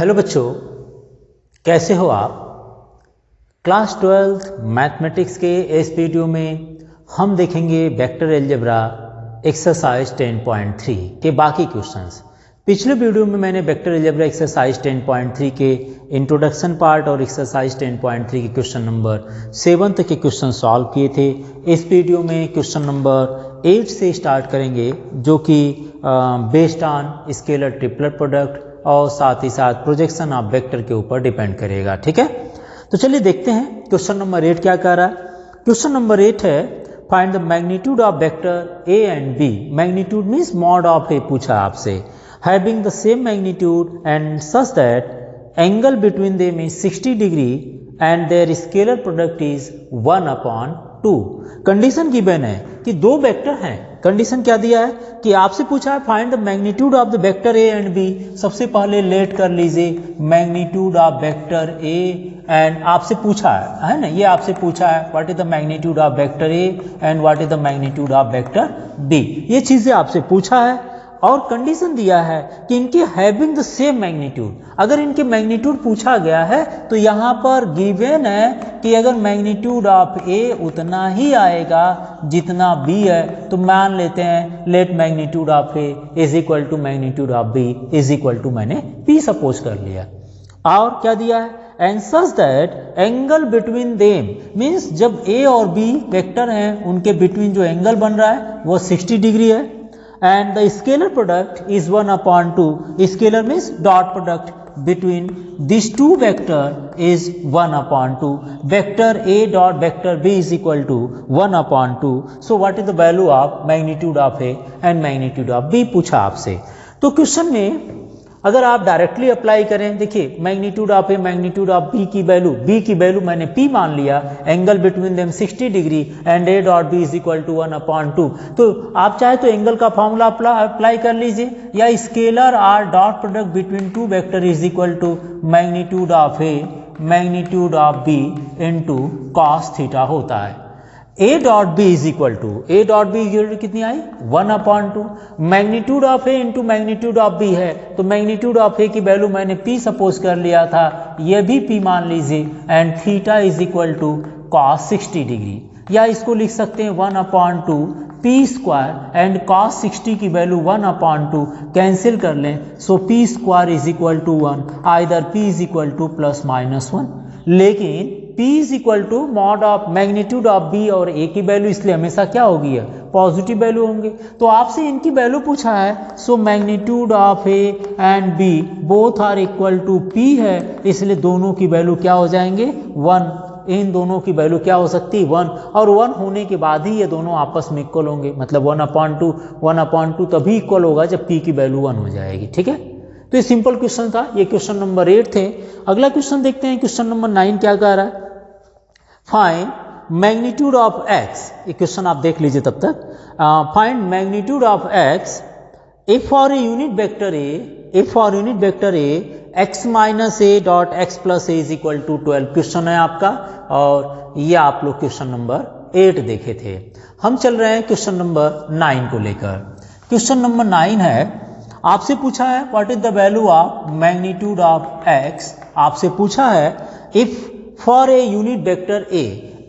Hello बच्चों, कैसे हो आप। क्लास 12 मैथमेटिक्स के इस वीडियो में हम देखेंगे वेक्टर अलजेब्रा एक्सरसाइज 10.3 के बाकी क्वेश्चंस। पिछले वीडियो में मैंने वेक्टर अलजेब्रा एक्सरसाइज 10.3 के इंट्रोडक्शन पार्ट और एक्सरसाइज 10.3 के क्वेश्चन नंबर 7 तक के क्वेश्चन सॉल्व किए थे। इस वीडियो में क्वेश्चन नंबर 8 से स्टार्ट करेंगे, जो कि based on scalar triplet product और साथ ही साथ प्रोजेक्शन ऑफ वेक्टर के ऊपर डिपेंड करेगा। ठीक है, तो चलिए देखते हैं क्वेश्चन नंबर 8 क्या कह रहा है। क्वेश्चन नंबर 8 है find the magnitude of vector A and B. Magnitude means mod of A पूछा आपसे। Having the same magnitude and such that angle between them is 60 degree and their scalar product is 1/2। Condition given है कि दो vector हैं। Condition क्या दिया है कि आपसे पूछा है find the magnitude of the vector A and B. सबसे पहले लेट कर लीजिए magnitude of vector A and आपसे पूछा है ना, ये आपसे पूछा है what is the magnitude of vector A and what is the magnitude of vector B. ये चीजें आपसे पूछा है और कंडीशन दिया है कि इनके हैविंग द सेम मैग्नीट्यूड। अगर इनके मैग्नीट्यूड पूछा गया है तो यहाँ पर गिवन है कि अगर मैग्नीट्यूड ऑफ ए उतना ही आएगा जितना बी है, तो मान लेते हैं let magnitude of A is equal to magnitude of B is equal to, मैंने पी सपोज कर लिया। और क्या दिया है and such that angle between them means जब ए और बी वेक्टर हैं उनके बिटवीन जो एंगल बन रहा है वो 60 डिग्री है। And the scalar product is 1/2. Scalar means dot product between these two vector is 1/2. Vector A dot vector B is equal to 1/2. So what is the value of magnitude of A and magnitude of B पूछा आपसे। तो question में अगर आप directly apply करें, देखिए magnitude of A magnitude of B की value मैंने पी मान लिया, angle between them 60 degree and A dot B is equal to 1/2। तो आप चाहे तो एंगल का फॉर्मूला अप्लाई कर लीजिए, या scalar or dot product between two vector is equal to magnitude of A magnitude of B into cos theta होता है। A dot B is equal to कितनी आई 1/2। Magnitude of A into magnitude of B है, तो magnitude of ए की value मैंने P suppose कर लिया था, ये भी पी मान लीजिए and theta is equal to cos 60 degree, या इसको लिख सकते हैं 1/2 पी स्क्वायर एंड कॉस 60 की वैल्यू 1/2 कैंसिल कर लें, so P square is equal to 1। Either P is equal to +-1, लेकिन P is equal to mod of magnitude of B और A की वैल्यू, इसलिए हमेशा क्या होगी है पॉजिटिव वैल्यू होंगे। तो आपसे इनकी वैल्यू पूछा है, so magnitude of A and B both are equal to P है, इसलिए दोनों की वैल्यू क्या हो जाएंगे 1। इन दोनों की वैल्यू क्या हो सकती है 1, और 1 होने के बाद ही ये दोनों आपस में इक्वल होंगे, मतलब 1/2 तभी इक्वल होगा जब P की वैल्यू 1 हो जाएगी। ठीक है, तो ये सिंपल क्वेश्चन था, ये क्वेश्चन नंबर 8 थे। अगला क्वेश्चन देखते हैं, क्वेश्चन नंबर 9 क्या कह रहा है। Find magnitude of X. ये क्वेश्चन आप देख लीजिए तब तक। Find magnitude of X if for a unit vector A X minus A dot X plus A is equal to 12 question है आपका, और ये आप लोग क्वेश्चन नंबर 8 देखे थे। हम चल रहे हैं क्वेश्चन नंबर 9 को लेकर। क्वेश्चन नंबर 9 है, आपसे पूछा है what is the value of magnitude of x. आपसे पूछा है if for a unit vector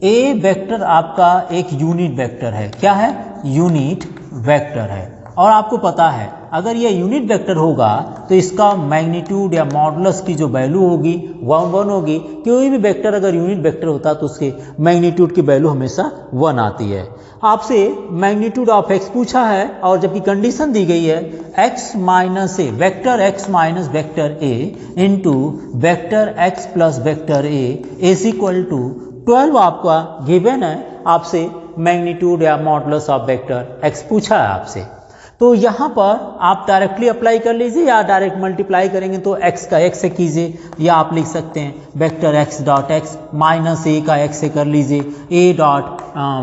a vector आपका एक यूनिट वेक्टर है। क्या है? यूनिट वेक्टर है, और आपको पता है अगर ये यूनिट वेक्टर होगा तो इसका मैग्नीट्यूड या मॉडुलस की जो वैल्यू होगी 1 होगी। कोई भी वेक्टर अगर यूनिट वेक्टर होता तो उसके मैग्नीट्यूड की वैल्यू हमेशा 1 आती है। आपसे मैग्नीट्यूड ऑफ एक्स पूछा है, और जबकि कंडीशन दी गई है X minus A vector X minus vector A into vector X plus vector A is equal to 12 आपका गिवन है। आपसे मैग्नीट्यूड या मॉडुलस ऑफ वेक्टर एक्स पूछा है आपसे, तो यहाँ पर आप डायरेक्टली अप्लाई कर लीजिए या डायरेक्ट मल्टीप्लाई करेंगे तो x का x से कीजिए, या आप लिख सकते हैं vector x dot x minus a का x से कर लीजिए, a dot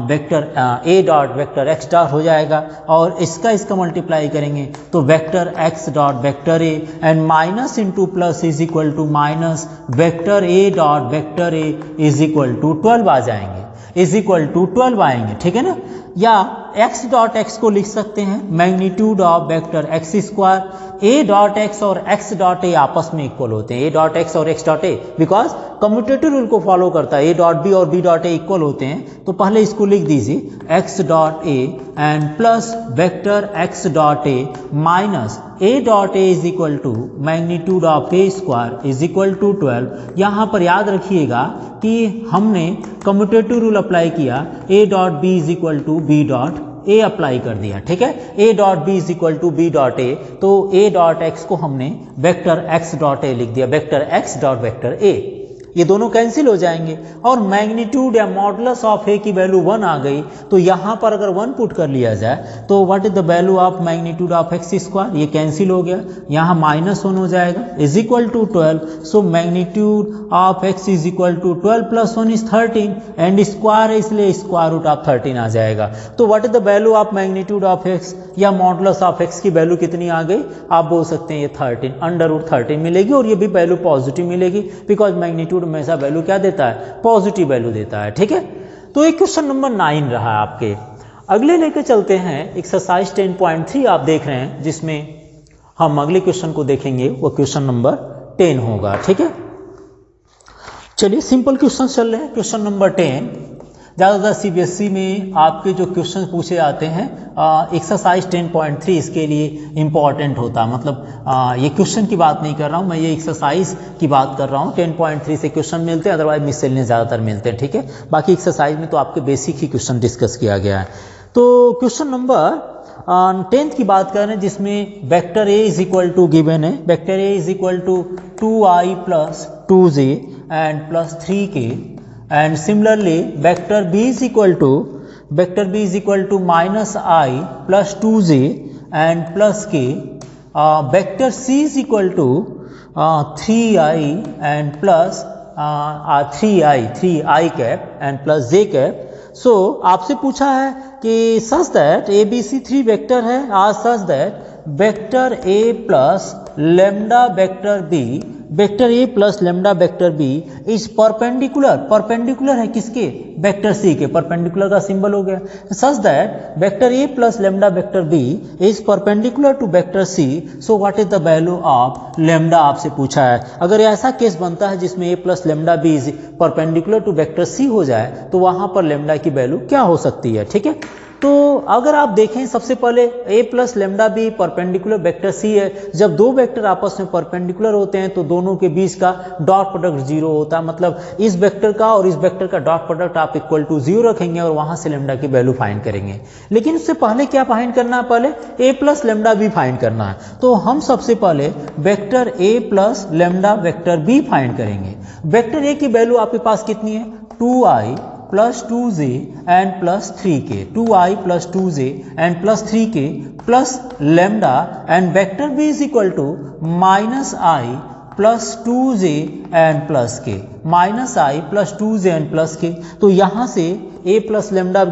vector x dot हो जाएगा, और इसका मल्टीप्लाई करेंगे तो vector x dot vector a and minus into plus is equal to minus vector a dot vector a is equal to 12 आ जाएंगे। इज इक्वल टू 12 आएंगे, ठीक है ना। या x डॉट x को लिख सकते हैं magnitude of vector x square. a dot x और x डॉट a आपस में इक्वल होते हैं, a डॉट x और x dot a, because commutative rule को फॉलो करता है, a डॉट b और b डॉट a इक्वल होते हैं। तो पहले इसको लिख दीजिए x dot a and plus vector x dot a minus a dot a is equal to magnitude of a square is equal to 12। यहाँ पर याद रखिएगा कि हमने कम्यूटेटिव रूल अप्लाई किया, a dot b is equal to b dot a apply कर दिया, ठीक है। a dot b is equal to b dot a, तो a डॉट x को हमने वेक्टर x डॉट a लिख दिया, vector x dot vector a। ये दोनों कैंसिल हो जाएंगे और मैग्नीट्यूड या मॉडुलस ऑफ a की वैल्यू 1 आ गई। तो यहाँ पर अगर 1 पुट कर लिया जाए तो what is the value of magnitude of x square, ये कैंसिल हो गया, यहाँ -1 हो जाएगा is equal to 12। So magnitude of x is equal to 12 plus 1 is 13 and square है इसलिए स्क्वायर रूट ऑफ 13 आ जाएगा। तो what is the value of magnitude of x या मॉडुलस ऑफ x की वैल्यू कितनी आ गई, आप बोल सकते हैं ये 13 अंडर रूट 13 मिलेगी और ये भी वैल्यू पॉजिटिव मिलेगी, बिकॉज मैग्नीट्यूड हमेशा वैल्यू क्या देता है, पॉजिटिव वैल्यू देता है, ठीक है। तो एक क्वेश्चन नंबर 9 रहा आपके। अगले लेके चलते हैं एक्सरसाइज 10.3 आप देख रहे हैं, जिसमें हम अगले क्वेश्चन को देखेंगे, वो क्वेश्चन नंबर 10 होगा, ठीक है। चलिए सिंपल क्वेश्चन चल रहे हैं। क्वेश्चन नंबर 10 ज़्यादातर सीबीएसई में आपके जो क्वेश्चन पूछे जाते हैं एक्सरसाइज 10.3 इसके लिए इम्पॉर्टेंट होता है, मतलब ये क्वेश्चन की बात नहीं कर रहा हूँ मैं, ये एक्सरसाइज की बात कर रहा हूँ। 10.3 से क्वेश्चन मिलते हैं, अदरवाइज मिससेलेनियस ज़्यादातर मिलते हैं, ठीक है। बाकी एक्सरसाइज में तो आपके बेसिक ही क्वेश्चन डिस्कस किया गया है। तो क्वेश्चन नंबर 10 की बात कर रहे हैं, जिसमें vector a is equal to given है, vector a is equal to 2i plus 2j and plus 3k and similarly vector b is equal to minus i plus 2j and plus k, vector c is equal to 3i and plus 3i cap and plus j cap. So आपसे पूछा है कि such that a B c 3 vector है, आज such that vector a plus lambda vector b, vector a plus lambda vector b is perpendicular, perpendicular है किसके, vector c के, perpendicular का सिंबल हो गया। Such that vector a plus lambda vector b is perpendicular to vector c, so what is the value of lambda आपसे पूछा है। अगर ऐसा केस बनता है जिसमें a plus lambda b is perpendicular to vector c हो जाए, तो वहां पर लेमडा की वैल्यू क्या हो सकती है, ठीक है। तो अगर आप देखें सबसे पहले a plus lambda b perpendicular vector c है। जब दो वेक्टर आपस में परपेंडिकुलर होते हैं तो दोनों के बीच का डॉट प्रोडक्ट 0 होता है, मतलब इस वेक्टर का और इस वेक्टर का डॉट प्रोडक्ट आप इक्वल टू 0 रखेंगे और वहां से लेमडा की वैल्यू फाइंड करेंगे। लेकिन उससे पहले क्या फाइंड करना है, पहले a plus lambda b find करना है। तो हम सबसे पहले vector a plus lambda vector b find करेंगे। वेक्टर a की वैल्यू आपके पास कितनी है, 2i plus 2j and plus 3k, 2i plus 2j and plus 3k plus lambda and vector b is equal to minus i plus 2j and plus k, minus i plus 2j and plus k। तो यहाँ से a plus lambda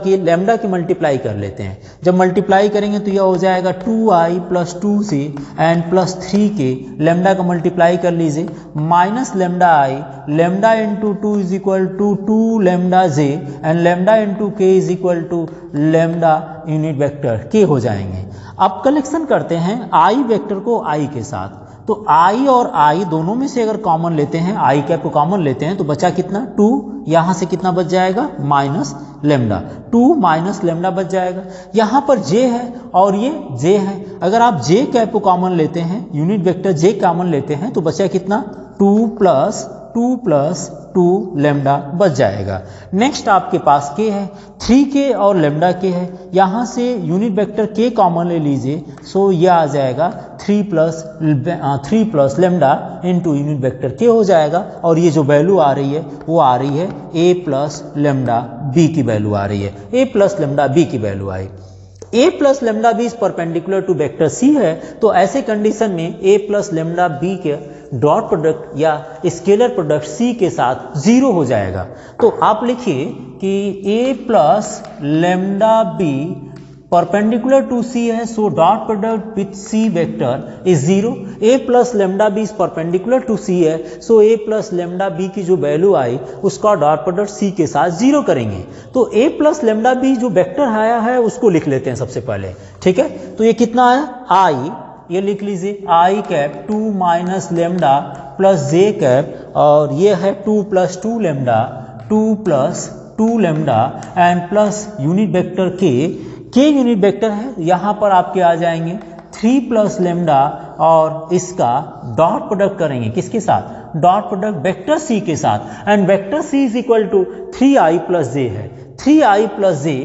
की multiply कर लेते हैं। जब multiply करेंगे तो यह हो जाएगा 2i plus 2j and plus 3k, lambda का मल्टीप्लाई कर लीजिए, minus lambda i, lambda into 2 is equal to 2 lambda j एंड lambda into k is equal to lambda unit vector k हो जाएंगे। अब कलेक्शन करते हैं i वेक्टर को i के साथ। तो i और i दोनों में से अगर कॉमन लेते हैं, i कैप को कॉमन लेते हैं, तो बचा कितना 2, यहाँ से कितना बच जाएगा माइनस लेमडा, 2 माइनस लेमडा बच जाएगा। यहाँ पर j है और ये j है, अगर आप j कैप को कॉमन लेते हैं, यूनिट वेक्टर j कॉमन लेते हैं, तो बचा कितना 2 प्लस 2 लेमडा बच जाएगा। नेक्स्ट आपके पास k है, 3k और लेमडा k है, यहाँ से यूनिट वेक्टर k कॉमन ले लीजिए, सो यह आ जाएगा 3 plus lambda into unit vector k हो जाएगा। और ये जो वैल्यू आ रही है वो आ रही है a प्लस लेमडा b की वैल्यू आ रही है, a प्लस लेमडा b की वैल्यू आई। a plus lambda b is perpendicular to vector c है, तो ऐसे कंडीशन में a प्लस लेमडा बी के डॉट प्रोडक्ट या स्केलर प्रोडक्ट c के साथ 0 हो जाएगा। तो आप लिखिए कि a plus lambda b perpendicular to c है, so dot product with c vector is 0। A plus lambda b is perpendicular to c है, so a plus lambda b की जो वैल्यू आई उसका डॉट प्रोडक्ट सी के साथ 0 करेंगे। तो ए प्लस लेमडा बी जो वेक्टर आया है उसको लिख लेते हैं सबसे पहले, ठीक है। तो ये कितना आया, आई, ये लिख लीजिए आई कैप 2 माइनस लेमडा प्लस जे कैप, और ये है 2 plus 2 lambda, 2 plus 2 lambda and plus unit vector के यूनिट वेक्टर है, यहाँ पर आपके आ जाएंगे 3 प्लस लेमडा, और इसका डॉट प्रोडक्ट करेंगे किसके साथ, डॉट प्रोडक्ट वेक्टर सी के साथ, and vector C is equal to 3i plus j है, 3i प्लस जे,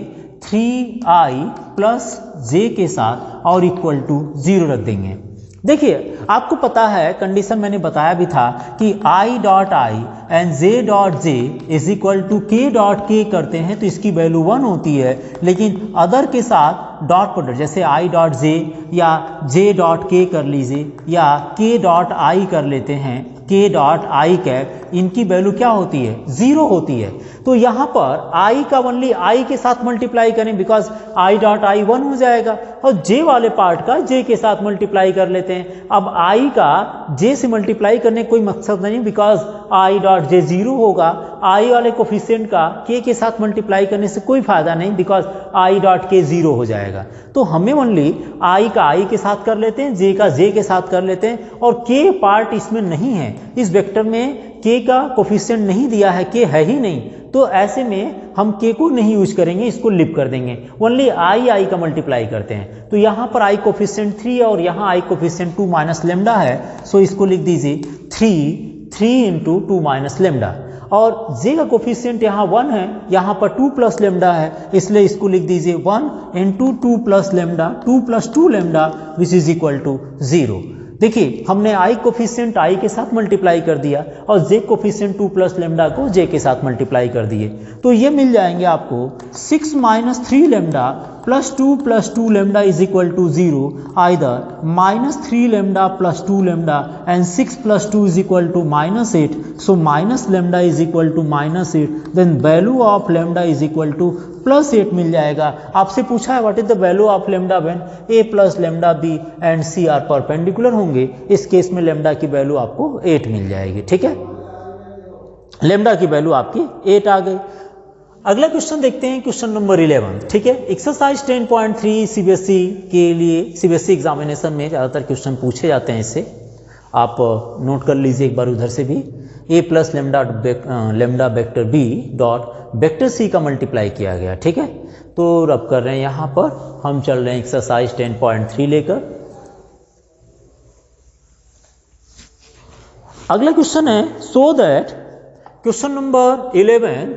3i प्लस जे के साथ और इक्वल टू 0 रख देंगे। देखिए आपको पता है कंडीशन मैंने बताया भी था कि i dot i and j dot j is equal to k dot k करते हैं तो इसकी वैल्यू 1 होती है, लेकिन अदर के साथ डॉट प्रोडक्ट जैसे i डॉट जे या j डॉट k कर लीजिए या k डॉट i कर लेते हैं, k डॉट आई कैप, इनकी वैल्यू क्या होती है, 0 होती है। तो यहाँ पर i का ओनली i के साथ मल्टीप्लाई करें बिकॉज i डॉट आई 1 हो जाएगा, और j वाले पार्ट का j के साथ मल्टीप्लाई कर लेते हैं। अब i का j से मल्टीप्लाई करने कोई मकसद नहीं बिकॉज i डॉट जे 0 होगा, i वाले कोफिशिएंट का k के साथ मल्टीप्लाई करने से कोई फायदा नहीं बिकॉज i डॉट k 0 हो जाएगा। तो हमें ओनली i का i के साथ कर लेते हैं, j का j के साथ कर लेते हैं, और k पार्ट इसमें नहीं है, इस वेक्टर में k का कोफिशिएंट नहीं दिया है, k है ही नहीं, तो ऐसे में हम k को नहीं यूज करेंगे, इसको लिप कर देंगे, ओनली i का मल्टीप्लाई करते हैं। तो यहाँ पर i कोफिशिएंट 3 है और यहाँ i कोफिशिएंट 2 माइनस लेमडा है, सो इसको लिख दीजिए 3 इंटू 2 माइनस लेमडा, और j का कोफिशिएंट यहाँ 1 है, यहाँ पर 2 प्लस लेमडा है, इसलिए इसको लिख दीजिए 1 into 2 plus lambda, 2 plus 2 lambda which is equal to 0। देखिए हमने i कोफिशिएंट i के साथ मल्टीप्लाई कर दिया और j कोफिशिएंट 2 प्लस लेमडा को j के साथ मल्टीप्लाई कर दिए, तो ये मिल जाएंगे आपको 6 minus 3 lambda plus 2 lambda is equal to 0, either minus 3 lambda plus 2 lambda and 6 plus 2 is equal to minus 8, so minus lambda is equal to minus 8, then value of lambda is equal to plus 8 मिल जाएगा। आपसे पूछा है what is the value of lambda when a plus lambda b and c are perpendicular होंगे, इस case में lambda की value आपको 8 मिल जाएगी, ठीक है, लेमडा की वैल्यू आपकी 8 आ गई। अगला क्वेश्चन देखते हैं, क्वेश्चन नंबर 11, ठीक है। एक्सरसाइज 10.3 सीबीएसई के लिए, सीबीएसई एग्जामिनेशन में ज़्यादातर क्वेश्चन पूछे जाते हैं, इससे आप नोट कर लीजिए एक बार उधर से भी। a plus lambda vector b dot vector c का मल्टीप्लाई किया गया, ठीक है। तो रब कर रहे हैं यहाँ पर हम चल रहे हैं एक्सरसाइज 10.3 लेकर। अगला क्वेश्चन है, so that, question number 11,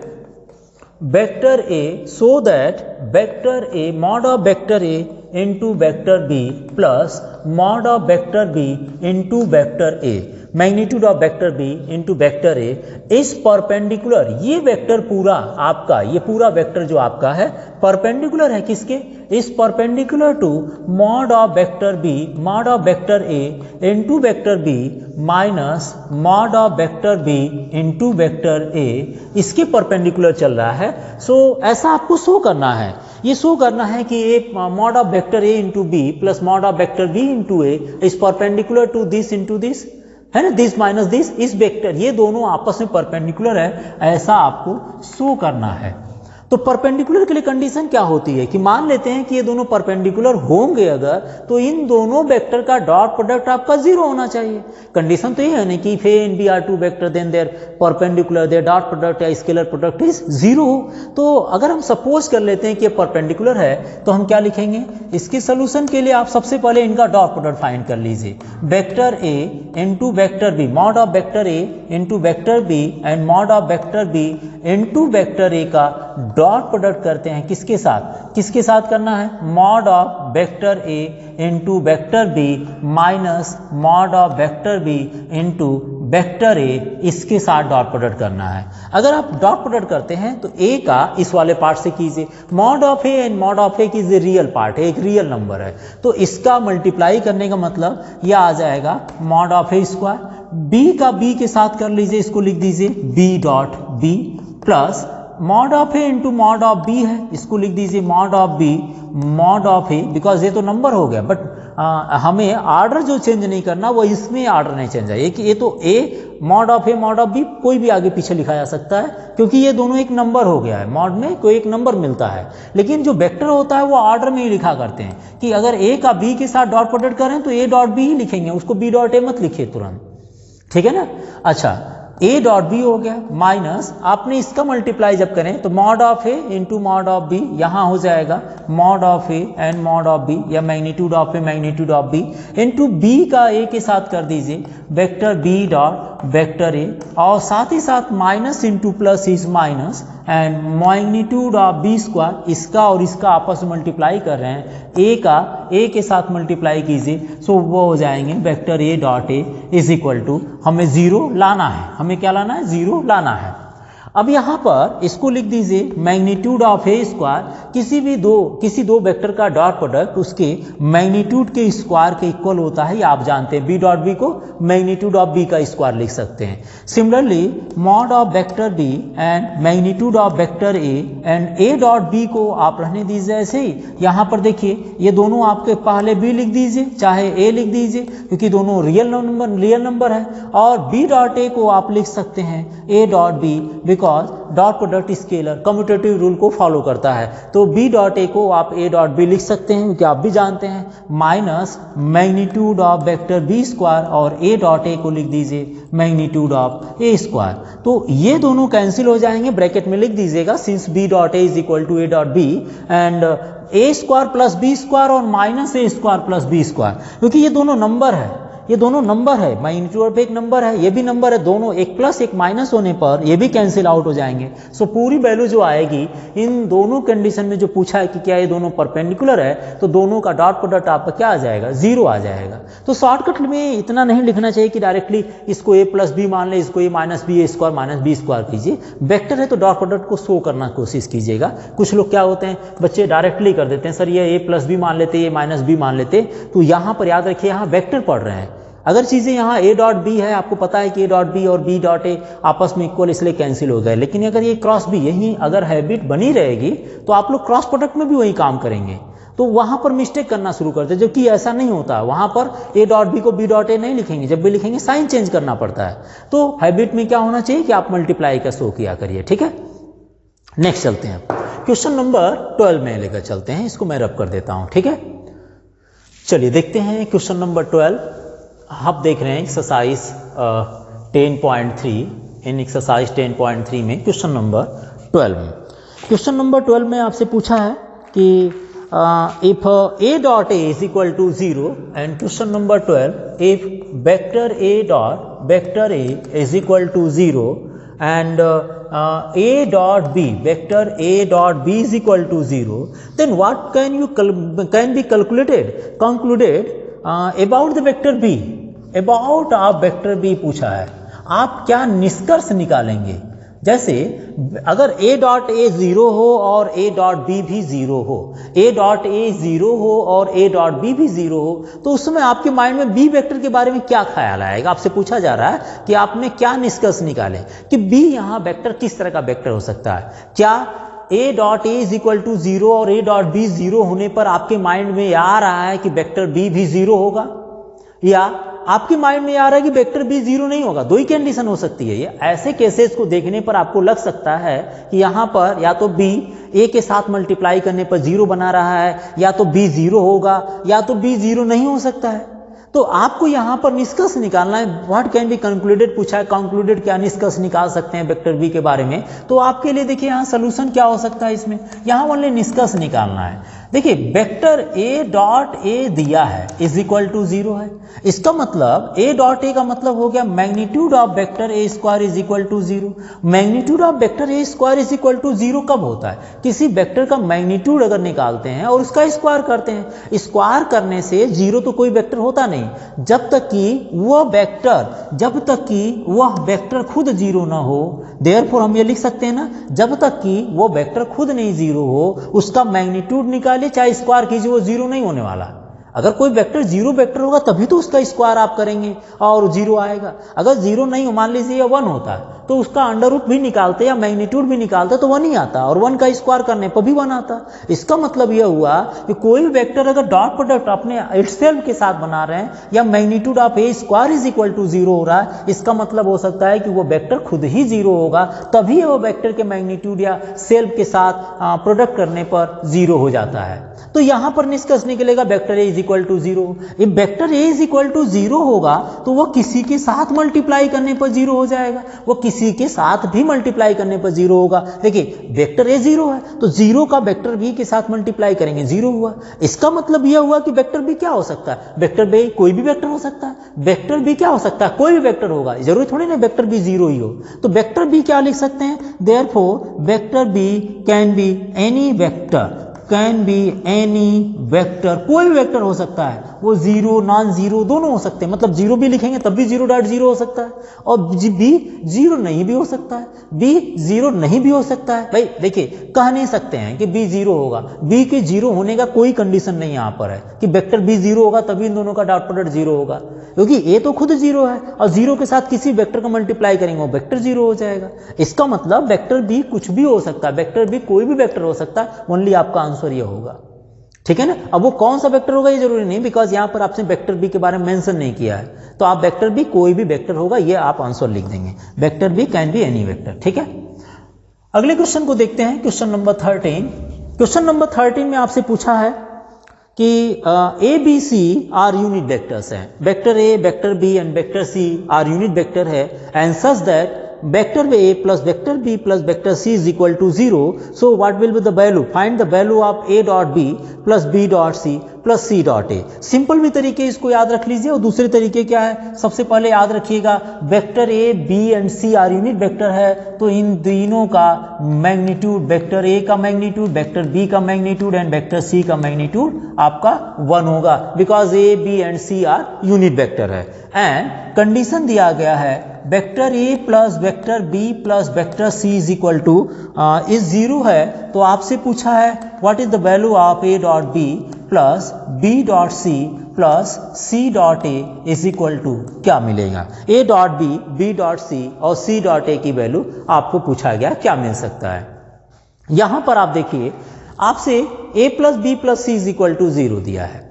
vector a, so that vector a mod of vector a into vector b plus mod of vector b into vector a, magnitude of vector b into vector a इस perpendicular, ये vector पूरा आपका, ये पूरा vector जो आपका है perpendicular है किसके, इस perpendicular to mod of vector b, mod of vector a into vector b minus mod of vector b into vector a, इसके परपेंडिकुलर चल रहा है। सो ऐसा आपको शो करना है, ये शो करना है कि a mod of vector a into b plus mod of vector b into a is perpendicular to this into this, है ना, दिस माइनस दिस, इस वेक्टर, ये दोनों आपस में परपेंडिकुलर है, ऐसा आपको शो करना है। तो परपेंडिकुलर के लिए कंडीशन क्या होती है कि मान लेते हैं कि ये दोनों परपेंडिकुलर होंगे अगर, तो इन दोनों वेक्टर का डॉट प्रोडक्ट आपका 0 होना चाहिए। कंडीशन तो ये है ना कि if a and b are two vector then their perpendicular, their dot product या स्केलर प्रोडक्ट इज 0 हो। तो अगर हम सपोज कर लेते हैं कि ये परपेंडिकुलर है तो हम क्या लिखेंगे, इसके सोल्यूशन के लिए आप सबसे पहले इनका डॉट प्रोडक्ट फाइंड कर लीजिए, vector a into vector b, mod of vector a into vector b and mod of vector b into vector a का डॉट प्रोडक्ट करते हैं किसके साथ, किसके साथ करना है, mod of vector a into vector b minus mod of vector b into vector a, इसके साथ डॉट प्रोडक्ट करना है। अगर आप डॉट प्रोडक्ट करते हैं तो a का इस वाले पार्ट से कीजिए, mod of a and mod of a की रियल पार्ट है, एक रियल नंबर है, तो इसका मल्टीप्लाई करने का मतलब यह आ जाएगा mod of a square, b का b के साथ कर लीजिए, इसको लिख दीजिए b dot b plus mod of A into mod of B है, इसको लिख दीजिए mod of b mod of a, because ये तो नंबर हो गया, बट हमें आर्डर जो चेंज नहीं करना वो इसमें आर्डर नहीं चेंज है। ये तो a mod of a mod of b कोई भी आगे पीछे लिखा जा सकता है, क्योंकि ये दोनों एक नंबर हो गया है, मॉड में कोई एक नंबर मिलता है। लेकिन जो वेक्टर होता है वो आर्डर में ही लिखा करते हैं, कि अगर ए का बी के साथ डॉट प्रोडक्ट करें तो ए डॉट बी ही लिखेंगे, उसको बी डॉट ए मत लिखिए तुरंत, ठीक है ना। अच्छा, ए डॉट बी हो गया, माइनस आपने इसका मल्टीप्लाई जब करें तो mod of A into mod of b, यहाँ हो जाएगा mod of a and mod of b, या magnitude of A magnitude of b, into b का ए के साथ कर दीजिए vector b dot vector a, और साथ ही साथ minus into plus is minus and magnitude of b square, इसका और इसका आपस में मल्टीप्लाई कर रहे हैं, ए का ए के साथ मल्टीप्लाई कीजिए, सो वो हो जाएंगे vector a dot a is equal to, हमें जीरो लाना है, हमें क्या लाना है, जीरो लाना है। अब यहाँ पर इसको लिख दीजिए मैग्नीट्यूड ऑफ ए स्क्वायर, किसी दो वेक्टर का डॉट प्रोडक्ट उसके मैग्नीट्यूड के स्क्वायर के इक्वल होता है, ये आप जानते हैं, बी डॉट बी को मैग्नीट्यूड ऑफ बी का स्क्वायर लिख सकते हैं। Similarly mod of vector b and magnitude of vector A and A dot b को आप रहने दीजिए ऐसे ही। यहाँ पर देखिए ये दोनों आपके पहले बी लिख दीजिए चाहे ए लिख दीजिए, क्योंकि दोनों रियल नंबर है, और बी डॉट ए को आप लिख सकते हैं a dot b, dot product scalar commutative rule को फॉलो करता है, तो बी डॉट ए को आप ए डॉट बी लिख सकते हैं, क्योंकि आप भी जानते हैं, minus magnitude of vector b square, और ए डॉट ए को लिख दीजिए मैग्नीट्यूड ऑफ ए स्क्वायर। तो ये दोनों कैंसिल हो जाएंगे, ब्रैकेट में लिख दीजिएगा since b dot a is equal to a dot b and a square plus b square और minus a square plus b square, क्योंकि ये दोनों नंबर है, ये दोनों नंबर है, मैग्नीट्यूड पे एक नंबर है, ये भी नंबर है, दोनों एक प्लस एक माइनस होने पर ये भी कैंसिल आउट हो जाएंगे। सो पूरी वैल्यू जो आएगी इन दोनों कंडीशन में जो पूछा है कि क्या ये दोनों परपेंडिकुलर है, तो दोनों का डॉट प्रोडक्ट आपका क्या आ जाएगा, जीरो आ जाएगा। तो शॉर्टकट में इतना नहीं लिखना चाहिए कि डायरेक्टली इसको ए प्लस बी मान ले, इसको ए माइनस बी, ए स्क्वायर माइनस बी स्क्वायर कीजिए। वेक्टर है तो डॉट प्रोडक्ट को शो करना कोशिश कीजिएगा। कुछ लोग क्या होते हैं, बच्चे डायरेक्टली कर देते हैं, सर ये ए प्लस बी मान लेते, ये माइनस बी मान लेते, तो यहाँ पर याद रखिए यहाँ वेक्टर पढ़ रहे हैं। अगर चीज़ें यहाँ ए डॉट बी है, आपको पता है कि ए डॉट बी और बी डॉट ए आपस में इक्वल, इसलिए कैंसिल हो गए, लेकिन अगर ये क्रॉस बी यही अगर हैबिट बनी रहेगी तो आप लोग क्रॉस प्रोडक्ट में भी वही काम करेंगे, तो वहाँ पर मिस्टेक करना शुरू करते हैं, जबकि ऐसा नहीं होता। वहाँ पर ए डॉट बी को बी डॉट ए नहीं लिखेंगे, जब भी लिखेंगे साइन चेंज करना पड़ता है। तो हैबिट में क्या होना चाहिए कि आप मल्टीप्लाई का शो किया करिए, ठीक है। नेक्स्ट चलते हैं, क्वेश्चन नंबर 12 में लेकर चलते हैं, इसको मैं रब कर देता हूँ, ठीक है। चलिए देखते हैं क्वेश्चन नंबर 12। आप देख रहे हैं एक्सरसाइज 10.3, इन एक्सरसाइज 10.3 में क्वेश्चन नंबर 12 में, क्वेश्चन नंबर 12 में आपसे पूछा है कि if a dot a is equal to 0 and question number 12 if vector a dot vector A is equal to 0 and a dot b vector a dot b is equal to 0, then what can be concluded about the vector b, about आप vector b पूछा है, आप क्या निष्कर्ष निकालेंगे। जैसे अगर a dot a 0 हो और a डॉट b भी 0 हो, a डॉट a 0 हो और a डॉट b भी 0 हो, तो उस समय आपके माइंड में b वेक्टर के बारे में क्या ख्याल आएगा। आपसे पूछा जा रहा है कि आपने क्या निष्कर्ष निकाले कि b यहाँ वेक्टर किस तरह का वेक्टर हो सकता है। क्या a dot a is equal to 0 और a डॉट b 0 होने पर आपके माइंड में आ रहा है कि वेक्टर b भी 0 होगा, या आपके माइंड में आ रहा है कि वेक्टर बी 0 नहीं होगा। दो ही कंडीशन हो सकती है। ये ऐसे केसेस को देखने पर आपको लग सकता है कि यहाँ पर या तो बी ए के साथ मल्टीप्लाई करने पर 0 बना रहा है, या तो बी 0 होगा, या तो बी 0 नहीं हो सकता है। तो आपको यहाँ पर निष्कर्ष निकालना है, व्हाट कैन बी कंक्लूडेड पूछा है, कंक्लूडेड क्या निष्कर्ष निकाल सकते हैं वेक्टर बी के बारे में। तो आपके लिए देखिए यहाँ सोल्यूशन क्या हो सकता है, इसमें यहाँ वाले निष्कर्ष निकालना है। देखिए वेक्टर ए डॉट ए दिया है इज इक्वल टू 0 है, इसका मतलब ए डॉट ए का मतलब हो गया magnitude of vector a square is equal to 0। Magnitude of vector a square is equal to 0 कब होता है, किसी वेक्टर का मैग्नीट्यूड अगर निकालते हैं और उसका स्क्वायर करते हैं, स्क्वायर करने से 0 तो कोई वेक्टर होता नहीं, जब तक कि वह वेक्टर खुद 0 ना हो। देयरफॉर हम ये लिख सकते हैं ना, जब तक कि वो वेक्टर खुद नहीं 0 हो, उसका मैग्नीट्यूड निकालिए चाहे स्क्वायर कीजिए, वो 0 नहीं होने वाला। अगर कोई वेक्टर जीरो वेक्टर होगा तभी तो उसका स्क्वायर आप करेंगे और जीरो आएगा। अगर जीरो नहीं हो, मान लीजिए या वन होता है, तो उसका अंडर रूट भी निकालते या मैग्नीट्यूड भी निकालते तो वन ही आता, और वन का स्क्वायर करने पर भी वन आता। इसका मतलब यह हुआ कि कोई वेक्टर अगर डॉट प्रोडक्ट अपने इटसेल्फ के साथ बना रहे हैं या magnitude of a square is equal to zero हो रहा है, इसका मतलब हो सकता है कि वो वेक्टर खुद ही जीरो होगा, तभी वो वेक्टर के मैग्नीट्यूड या सेल्फ के साथ प्रोडक्ट करने पर जीरो हो जाता है। तो यहां पर निष्कर्ष निकलेगा vector A is equal to zero. if vector A is equal to zero होगा तो वो किसी के साथ मल्टीप्लाई करने पर जीरो हो जाएगा, वो किसी के साथ भी मल्टीप्लाई करने पर जीरो होगा। देखिए वेक्टर ए जीरो है तो जीरो का वेक्टर बी के साथ मल्टीप्लाई करेंगे, जीरो हुआ। इसका मतलब यह हुआ कि वेक्टर बी क्या हो सकता है, वेक्टर बी कोई भी वेक्टर हो सकता है। वेक्टर बी क्या हो सकता है, कोई भी वेक्टर होगा, जरूरी थोड़ी ना वेक्टर बी जीरो ही हो। तो वेक्टर बी क्या लिख सकते हैं, therefore vector b can be any vector, can be any vector, कोई भी वेक्टर हो सकता है, वो जीरो नॉन जीरो दोनों हो सकते हैं। मतलब जीरो भी लिखेंगे तब भी जीरो डॉट जीरो हो सकता है, और बी जीरो नहीं भी हो सकता है, बी जीरो नहीं भी हो सकता है। भाई देखिए कह नहीं सकते हैं कि बी जीरो होगा, बी के जीरो होने का कोई कंडीशन नहीं यहाँ पर है कि वेक्टर बी जीरो होगा तभी इन दोनों का डॉट प्रोडक्ट जीरो होगा, क्योंकि ए तो खुद जीरो है और जीरो के साथ किसी वेक्टर का मल्टीप्लाई करेंगे वो वेक्टर जीरो हो जाएगा। इसका मतलब वेक्टर बी कुछ भी हो सकता है, वेक्टर बी कोई भी वेक्टर हो सकता है, ओनली आपका आंसर ये होगा। ठीक है ना। अब वो कौन सा वेक्टर होगा ये जरूरी नहीं, बिकॉज यहां पर आपने वेक्टर बी के बारे में मेंशन नहीं किया है, तो आप वेक्टर बी कोई भी वेक्टर होगा ये आप आंसर लिख देंगे, vector b can be any vector. ठीक है, अगले क्वेश्चन को देखते हैं, क्वेश्चन नंबर 13। क्वेश्चन नंबर 13 में आपसे पूछा है कि a B c are unit vectors हैं, vector a vector b and vector c are unit vector है, and such that vector a plus vector b plus vector c is equal to 0. So what will be the value? Find the value of a dot b plus b dot c plus c dot a. Simple भी तरीके इसको याद रख लीजिए, और दूसरे तरीके क्या है, सबसे पहले याद रखिएगा vector a b and c are unit vector है, तो इन तीनों का मैग्नीट्यूड, वेक्टर a का मैग्नीट्यूड, वेक्टर b का मैग्नीट्यूड एंड वेक्टर c का मैग्नीट्यूड आपका 1 होगा, because a b and c are unit vector है। एंड कंडीशन दिया गया है vector a plus vector b plus vector C is equal to is zero है, तो आपसे पूछा है what is the value of a dot b plus b dot c plus c dot a is equal to क्या मिलेगा। A dot b dot c और c dot ए की value आपको पूछा गया क्या मिल सकता है। यहां पर आप देखिए आपसे a plus b plus c is equal to zero दिया है।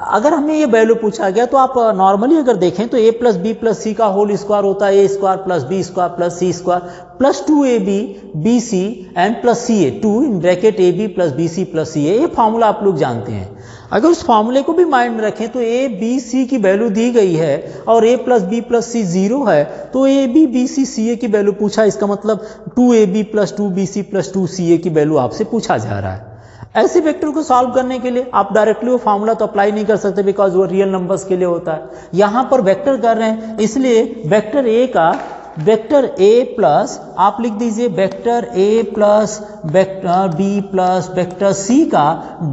अगर हमें ये वैल्यू पूछा गया तो आप नॉर्मली अगर देखें तो a plus b plus c का होल स्क्वायर होता है a square plus b square plus c square plus 2ab b c and plus c a, 2 in bracket a b plus b c plus c a, ये formula आप लोग जानते हैं। अगर उस फार्मूले को भी माइंड में रखें तो ए बी सी की वैल्यू दी गई है और a plus b plus c zero है, तो ए बी बी सी सी ए की वैल्यू पूछा, इसका मतलब 2ab plus 2bc plus 2ca की वैल्यू आपसे पूछा जा रहा है। ऐसे वेक्टर को सॉल्व करने के लिए आप डायरेक्टली वो फार्मूला तो अप्लाई नहीं कर सकते, बिकॉज वो रियल नंबर्स के लिए होता है। यहां पर वेक्टर कर रहे हैं इसलिए वेक्टर ए का वेक्टर ए प्लस आप लिख दीजिए vector a plus vector b plus vector c का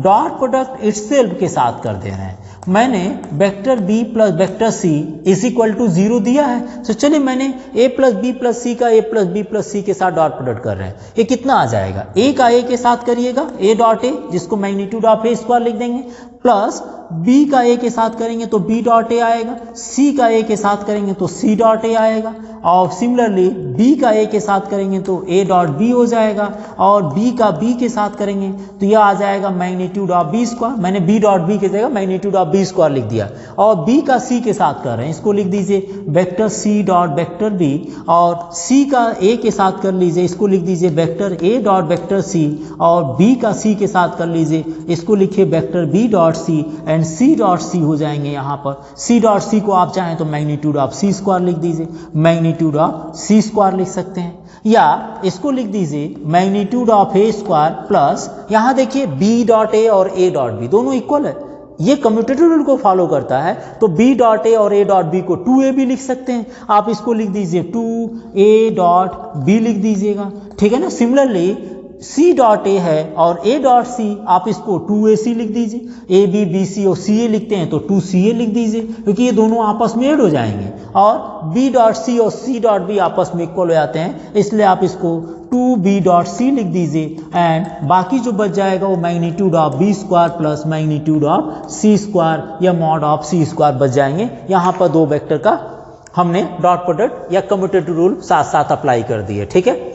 डॉट प्रोडक्ट इटसेल्फ के साथ कर दे रहे हैं। मैंने vector b plus vector C is equal to zero दिया है, तो चलिए मैंने a plus b plus c का a plus b plus c के साथ डॉट प्रोडक्ट कर रहे हैं। ये कितना आ जाएगा, ए का ए के साथ करिएगा ए डॉट ए, जिसको मैग्नीट्यूड ऑफ ए स्क्वायर लिख देंगे, प्लस बी का ए के साथ करेंगे तो बी डॉट ए आएगा, सी का ए के साथ करेंगे तो सी डॉट ए आएगा, और सिमिलरली बी का ए के साथ करेंगे तो ए डॉट बी हो जाएगा, और बी का बी के साथ करेंगे तो यह आ जाएगा मैग्नीट्यूड ऑफ बी स्क्वायर। मैंने बी डॉट बी की जगह मैग्नीट्यूड ऑफ बी स्क्वायर लिख दिया, और बी का सी के साथ कर रहे हैं, इसको लिख दीजिए vector C dot vector B, और सी का ए के साथ कर लीजिए, इसको लिख दीजिए vector a dot vector c, और बी का सी के साथ कर लीजिए, इसको लिखिए vector b dot c, and c dot c हो जाएंगे। यहाँ पर सी डॉट सी को आप चाहें तो मैग्नीट्यूड ऑफ सी स्क्वायर लिख दीजिए, मैग्नीट्यूड ऑफ सी स्क्वायर लिख सकते हैं, या इसको लिख दीजिए magnitude of a square plus, यहाँ देखिए बी डॉट ए और ए डॉट बी दोनों इक्वल है, ये कम्यूटेटिव रूल को फॉलो करता है, तो बी डॉट ए और ए डॉट बी को 2a भी लिख सकते हैं, आप इसको लिख दीजिए 2a डॉट बी लिख दीजिएगा। ठीक है ना। सिमिलरली सी डॉट ए है और ए डॉट सी, आप इसको 2ac लिख दीजिए, ए बी बी सी और सी ए लिखते हैं तो 2ca लिख दीजिए, क्योंकि ये दोनों आपस में ऐड हो जाएंगे, और बी डॉट सी और सी डॉट बी आपस में इक्वल हो जाते हैं, इसलिए आप इसको 2b डॉट सी लिख दीजिए, एंड बाकी जो बच जाएगा वो magnitude of b square plus magnitude of c square या मॉड ऑफ सी स्क्वायर बच जाएंगे। यहाँ पर दो वेक्टर का हमने डॉट प्रोडक्ट या कम्यूटेटिव रूल साथ साथ अप्लाई कर दिए, ठीक है।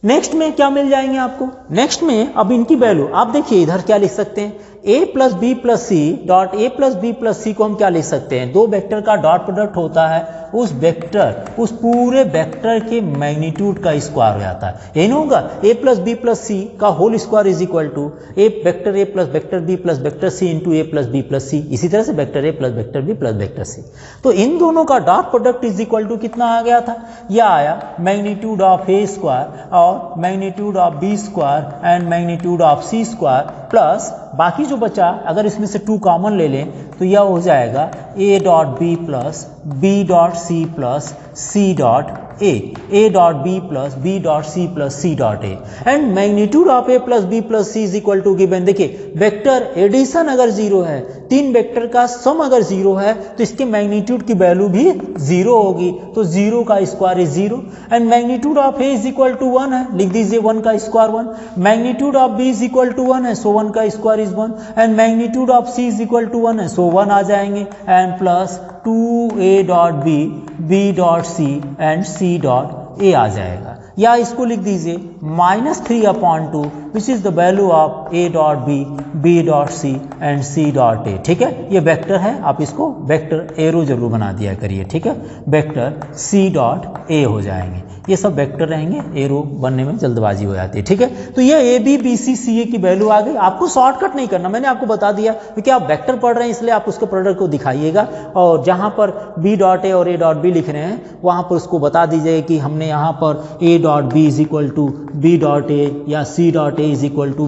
नेक्स्ट में क्या मिल जाएंगे आपको, नेक्स्ट में अब इनकी वैल्यू आप देखिए, इधर क्या लिख सकते हैं, a plus b plus c dot a plus b plus c को हम क्या लिख सकते हैं, दो वेक्टर का डॉट प्रोडक्ट होता है, उस वेक्टर, उस पूरे वेक्टर के मैग्नीट्यूड का स्क्वायर हो जाता है, यही ना होगा, a plus b plus c का whole square is equal to a plus vector b plus vector c into a plus b plus c, इसी तरह से vector a plus vector b plus vector c. तो इन दोनों का dot product is equal to कितना आ गया था, यह आया मैग्नीट्यूड ऑफ ए स्क्वायर और magnitude of b square and magnitude of c square plus बाकी जो बचा, अगर इसमें से 2 कॉमन ले लें तो यह हो जाएगा a dot b plus b dot c plus c dot a dot b plus b dot c plus c dot a, and magnitude of a plus b plus c is equal to given. देखिए vector addition अगर 0 है, 3 vector का सम अगर 0 है तो इसके magnitude की value भी 0 होगी, तो 0 का square is 0, and magnitude of A is equal to 1 है, लिख दीजिए 1 का square 1, magnitude of B is equal to 1 है, सो 1 का square is 1, and magnitude of c is equal to 1 है, सो 1 आ जाएंगे, and plus 2a dot b, b dot c and c dot a आ जाएगा, या इसको लिख दीजिए -3/2 which is the value of a dot b, b dot c and c dot a, ठीक है। ये वेक्टर है, आप इसको वेक्टर एरो जरूर बना दिया करिए, ठीक है, वेक्टर c डॉट ए हो जाएंगे, ये सब वेक्टर रहेंगे, एरो बनने में जल्दबाजी हो जाती है, ठीक है। तो ये ए बी बी सी सी ए की वैल्यू आ गई, आपको शॉर्टकट नहीं करना, मैंने आपको बता दिया क्योंकि आप वेक्टर पढ़ रहे हैं इसलिए आप उसके प्रोडक्ट को दिखाइएगा, और जहाँ पर बी डॉट ए और ए डॉट बी लिख रहे हैं वहाँ पर उसको बता दीजिए कि हमने यहाँ पर a dot B is equal to b dot a या c dot a is equal to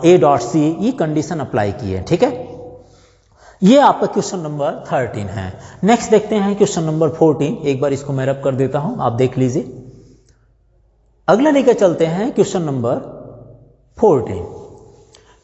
a dot c, ये कंडीशन अप्लाई की है, ठीक है। ये आपका क्वेश्चन नंबर 13 है। नेक्स्ट देखते हैं क्वेश्चन नंबर 14, एक बार इसको मैं रब कर देता हूं, आप देख लीजिए। अगला लेकर चलते हैं क्वेश्चन नंबर 14।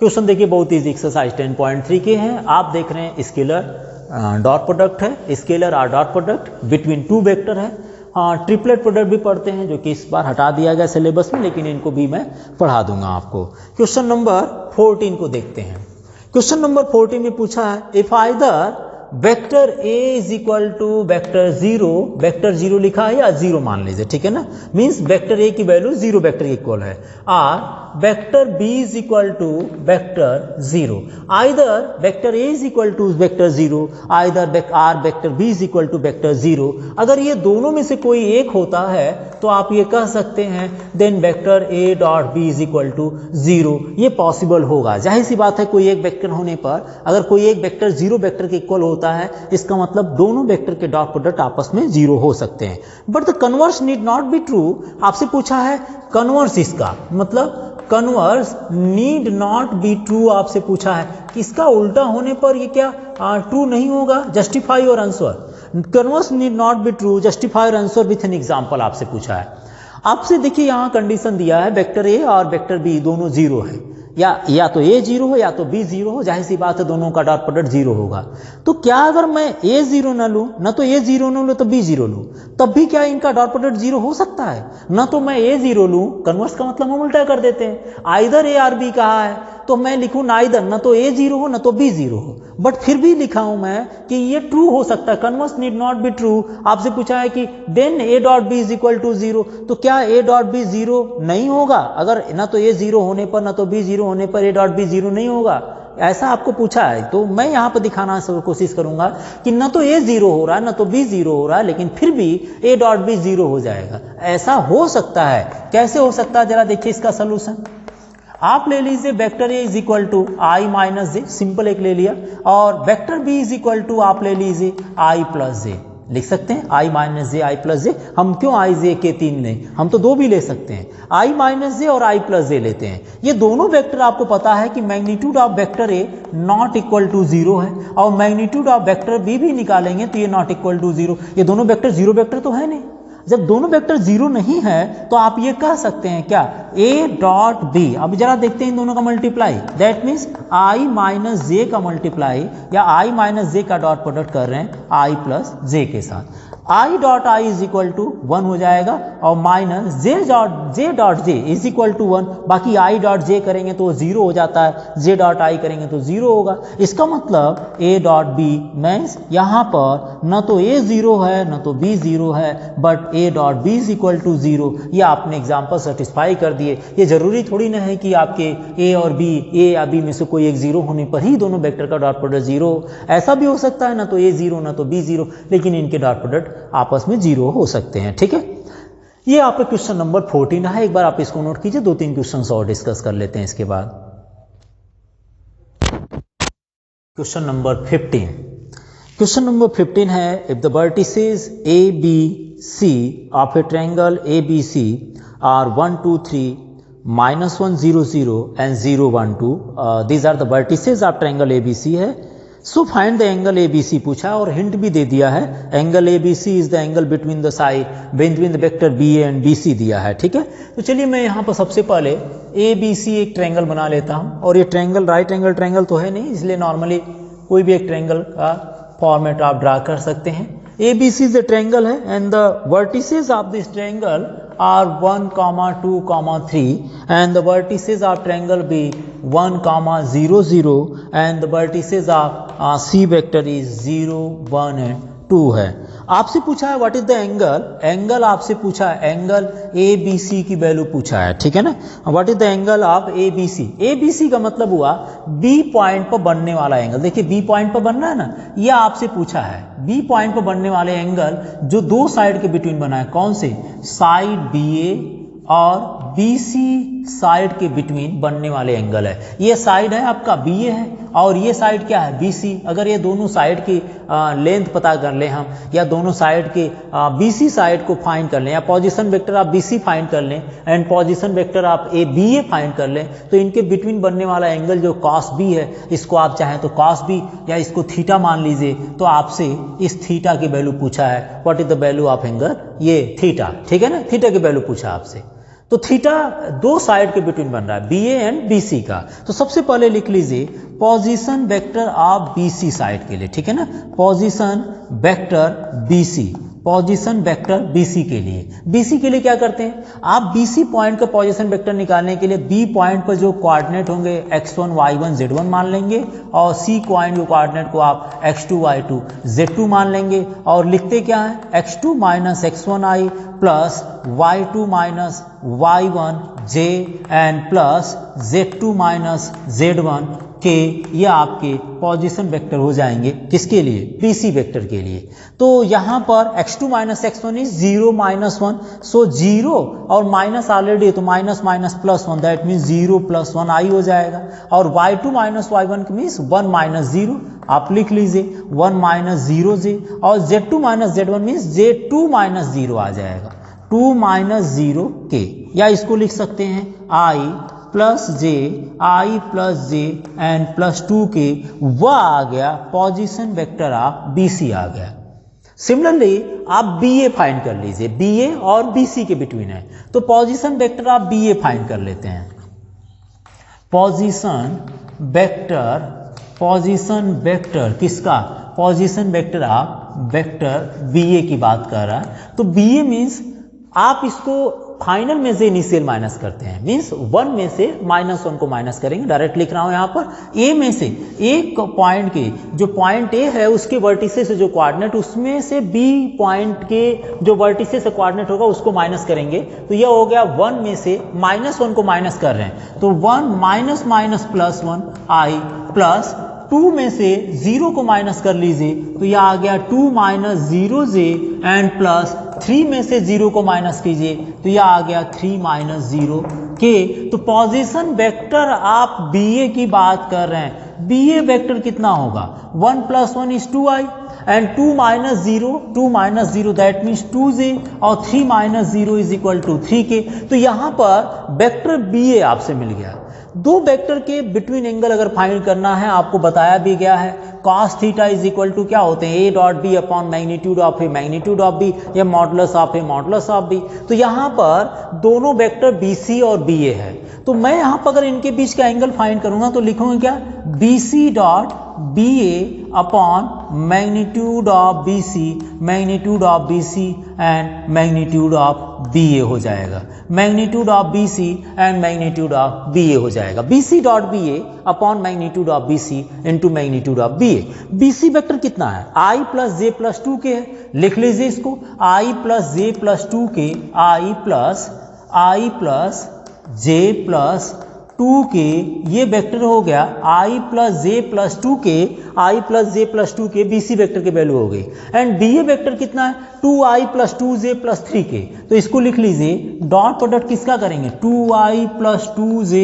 क्वेश्चन देखिए बहुत इजी, एक्सरसाइज 10.3 के हैं। आप देख रहे हैं स्केलर डॉट प्रोडक्ट है, scalar or dot product between 2 vector है। ट्रिपलेट प्रोडक्ट भी पढ़ते हैं जो कि इस बार हटा दिया गया सिलेबस में, लेकिन इनको भी मैं पढ़ा दूंगा आपको। क्वेश्चन नंबर 14 को देखते हैं। क्वेश्चन नंबर 14 में पूछा है if either vector a is equal to vector 0, vector 0 लिखा है या 0 मान लीजिए, ठीक है ना, मीन्स वेक्टर a की वैल्यू 0 वेक्टर के इक्वल है, और vector b is equal to vector 0, either vector a is equal to vector 0, either or vector b is equal to vector 0। अगर ये दोनों में से कोई एक होता है तो आप ये कह सकते हैं then vector a dot b is equal to 0, ये पॉसिबल होगा। जाहिर सी बात है, कोई एक वेक्टर होने पर अगर कोई एक वेक्टर 0 वेक्टर के इक्वल होता है, इसका मतलब दोनों वेक्टर के डॉट प्रोडक्ट आपस में 0 हो सकते हैं। But the converse need not be true. आपसे पूछा है कन्वर्स, इसका मतलब converse need not be true आपसे पूछा है कि इसका उल्टा होने पर ये क्या ट्रू नहीं होगा। जस्टिफाई और answer, converse need not be true, justify और आंसर विथ एन एग्जांपल आपसे पूछा है। आपसे देखिए यहाँ कंडीशन दिया है वेक्टर ए और वेक्टर बी दोनों 0 है, या तो a 0 हो या तो b 0 हो, जाहिर सी बात है दोनों का डॉट प्रोडक्ट 0 होगा। तो क्या अगर मैं a 0 न लूँ, न तो a 0 न लूँ तो b 0 लूँ, तब भी क्या इनका डॉट प्रोडक्ट 0 हो सकता है? न तो मैं a 0 लूँ, कन्वर्स का मतलब हम उल्टा कर देते हैं, आइदर a और b कहा है तो मैं लिखूँ नाइदर, न तो a 0 हो न तो b 0 हो, बट फिर भी लिखा हूं मैं कि ये ट्रू हो सकता है, converse need not be true. आपसे पूछा है कि then a dot B is equal to 0, तो क्या a डॉट बी 0 नहीं होगा? अगर ना तो a 0 होने पर ना तो b 0 होने पर a डॉट बी 0 नहीं होगा, ऐसा आपको पूछा है। तो मैं यहाँ पर दिखाना कोशिश करूंगा कि ना तो a 0 हो रहा है ना तो b 0 हो रहा है, लेकिन फिर भी a डॉट बी 0 हो जाएगा। ऐसा हो सकता है, कैसे हो सकता है जरा देखिए इसका सोल्यूशन। आप ले लीजिए vector a is equal to i minus j, simple एक ले लिया, और vector b is equal to आप ले लीजिए i प्लस जे, लिख सकते हैं i minus j, i plus j. हम क्यों i जे के 3 लें, हम तो 2 भी ले सकते हैं, i माइनस जे और i प्लस जे लेते हैं। ये दोनों वेक्टर आपको पता है कि magnitude of vector a not equal to 0 है, और मैग्नीट्यूड ऑफ वेक्टर b भी निकालेंगे तो ये नॉट इक्वल टू 0। ये दोनों वेक्टर 0 वेक्टर तो है नहीं। जब दोनों वेक्टर जीरो नहीं है तो आप ये कह सकते हैं क्या, a डॉट बी। अब जरा देखते हैं इन दोनों का multiply, that means i minus j का मल्टीप्लाई या i माइनस जे का डॉट प्रोडक्ट कर रहे हैं i प्लस जे के साथ। i dot i is equal to 1 हो जाएगा और minus j dot j is equal to 1। बाकी i डॉट जे करेंगे तो 0 हो जाता है, j डॉट i करेंगे तो 0 होगा। इसका मतलब a डॉट b मीन्स यहाँ पर न तो a 0 है न तो b 0 है, but a dot b is equal to 0। ये आपने एग्जाम्पल सेटिस्फाई कर दिए। ये जरूरी थोड़ी ना है कि आपके a और b, a या b में से कोई एक 0 होने पर ही दोनों वेक्टर का डॉट प्रोडक्ट 0। ऐसा भी हो सकता है ना तो a 0 ना तो b 0, लेकिन इनके डॉट प्रोडक्ट आपस में 0 हो सकते हैं। ठीक है, ये आपका क्वेश्चन नंबर 14 है। एक बार आप इसको नोट कीजिए, 2-3 क्वेश्चन और डिस्कस कर लेते हैं इसके बाद। Question number 15। क्वेश्चन नंबर 15 है, if the vertices a B c of a triangle a B c are 1 2 3 -1 0 0 and 0 1 2, these are the vertices of triangle a B c है। So find the angle a B c पूछा और hint भी दे दिया है, angle a B c is the angle between the side between the vector b a and b c दिया है। ठीक है, तो चलिए मैं यहाँ पर सबसे पहले ए बी सी एक ट्रायंगल बना लेता हूँ। और ये ट्रायंगल राइट एंगल ट्रायंगल तो है नहीं, इसलिए नॉर्मली कोई भी एक ट्रायंगल का फॉर्मेट आप ड्रा कर सकते हैं। A B c the triangle है and the vertices of this triangle are 1, 2, 3 and the vertices of triangle be 1, 0, 0 and the vertices of C vector is 0, 1 and 2 है। आपसे पूछा है what is the angle, angle आपसे पूछा है, angle a B C की value पूछा है। ठीक है ना, what is the angle of A B C. A B c का मतलब हुआ बी पॉइंट पर बनने वाला एंगल। देखिए बी पॉइंट पर बन रहा है ना, यह आपसे पूछा है बी पॉइंट पर बनने वाले एंगल जो दो साइड के बिटवीन बना है, कौन से, साइड बी ए और बी सी साइड के बिटवीन बनने वाले एंगल है। ये साइड है आपका बी ए है और ये साइड क्या है, बी सी। अगर ये दोनों साइड की लेंथ पता कर लें हम, या दोनों साइड के बी सी साइड को फाइंड कर लें, या पोजीशन वेक्टर आप बी सी फाइंड कर लें एंड पोजीशन वेक्टर आप ए बी ए फाइंड कर लें, तो इनके बिटवीन बनने वाला एंगल जो कॉस बी है, इसको आप चाहें तो कॉस बी या इसको थीटा मान लीजिए। तो आपसे इस थीटा की वैल्यू पूछा है, what is the value of angle, ये थीटा। ठीक है ना, थीटा की वैल्यू पूछा आपसे। तो थीटा दो साइड के बिटवीन बन रहा है, b a and b c का। तो सबसे पहले लिख लीजिए position vector of B c side के लिए। ठीक है ना, position vector b c, position vector BC के लिए। BC के लिए क्या करते हैं आप, BC पॉइंट का पोजीशन वेक्टर निकालने के लिए B पॉइंट पर जो कोऑर्डिनेट होंगे x1 y1 z1 मान लेंगे और C पॉइंट के कोऑर्डिनेट को आप x2 y2 z2 मान लेंगे और लिखते क्या है x2 minus x1i plus y2 minus y1 j and plus z2 minus z1 के, ये आपके पोजीशन वेक्टर हो जाएंगे किसके लिए, BC वेक्टर के लिए। तो यहाँ पर x2 minus x1 is 0 minus 1, सो 0 और माइनस ऑलरेडी तो minus minus plus 1, that means 0 plus 1 i हो जाएगा। और y2 minus y1 means 1 minus 0, आप लिख लीजिए 1 माइनस 0 j, और z2 minus z1 means j2 minus 0 आ जाएगा, 2 माइनस 0 k, या इसको लिख सकते हैं i plus J, I plus J and plus 2k, वह आ गया पोजीशन वेक्टर ऑफ BC आ गया। सिमिलरली आप BA फाइंड कर लीजिए, BA और BC के बिटवीन है, तो position vector of BA find कर लेते हैं। पोजीशन वेक्टर किसका, position vector of vector BA की बात कर रहा है। तो BA मीन्स आप इसको फाइनल में से इनिशियल माइनस करते हैं, मीन्स 1 में से -1 को माइनस करेंगे। डायरेक्ट लिख रहा हूं यहाँ पर ए में से एक पॉइंट के जो पॉइंट ए है उसके वर्टिसेस से जो कोऑर्डिनेट, उसमें से बी पॉइंट के जो वर्टिसेस से कोऑर्डिनेट होगा उसको माइनस करेंगे। तो यह हो गया 1 में से -1 को माइनस कर रहे हैं, तो 1 माइनस माइनस प्लस 1 आई प्लस 2 में से 0 को माइनस कर लीजिए, तो यह आ गया 2 माइनस 0 जे एंड प्लस 3 में से 0 को माइनस कीजिए, तो यह आ गया 3 माइनस 0 के। तो पोजीशन वेक्टर आप BA की बात कर रहे हैं, BA वेक्टर कितना होगा, 1 plus 1 is 2i and 2 minus 0 that means 2j और 3 minus 0 is equal to 3k। तो यहाँ पर वेक्टर BA आपसे मिल गया। दो वेक्टर के बिटवीन एंगल अगर फाइंड करना है, आपको बताया भी गया है, cos theta is equal to क्या होते हैं, a dot b upon magnitude of A magnitude of b या modulus of a modulus of b. तो यहाँ पर दोनों वेक्टर BC और BA है, तो मैं यहाँ पर अगर इनके बीच का एंगल फाइंड करूंगा तो लिखूंगा क्या, BC dot BA upon magnitude of BC, magnitude of BC and magnitude of BA हो जाएगा, magnitude of BC and magnitude of BA हो जाएगा, BC dot BA upon magnitude of BC into magnitude of BA। BC vector कितना है, I plus J plus 2 के है, लिख लीजिए इसको, I प्लस J प्लस 2 के, I प्लस J प्लस 2 के, ये वेक्टर हो गया I प्लस J प्लस 2 के, I प्लस J प्लस 2 के BC वेक्टर की वैल्यू हो गई। एंड BA वेक्टर कितना है, 2I प्लस 2J प्लस 3 के, तो इसको लिख लीजिए, डॉट प्रोडक्ट किसका करेंगे, 2I plus 2J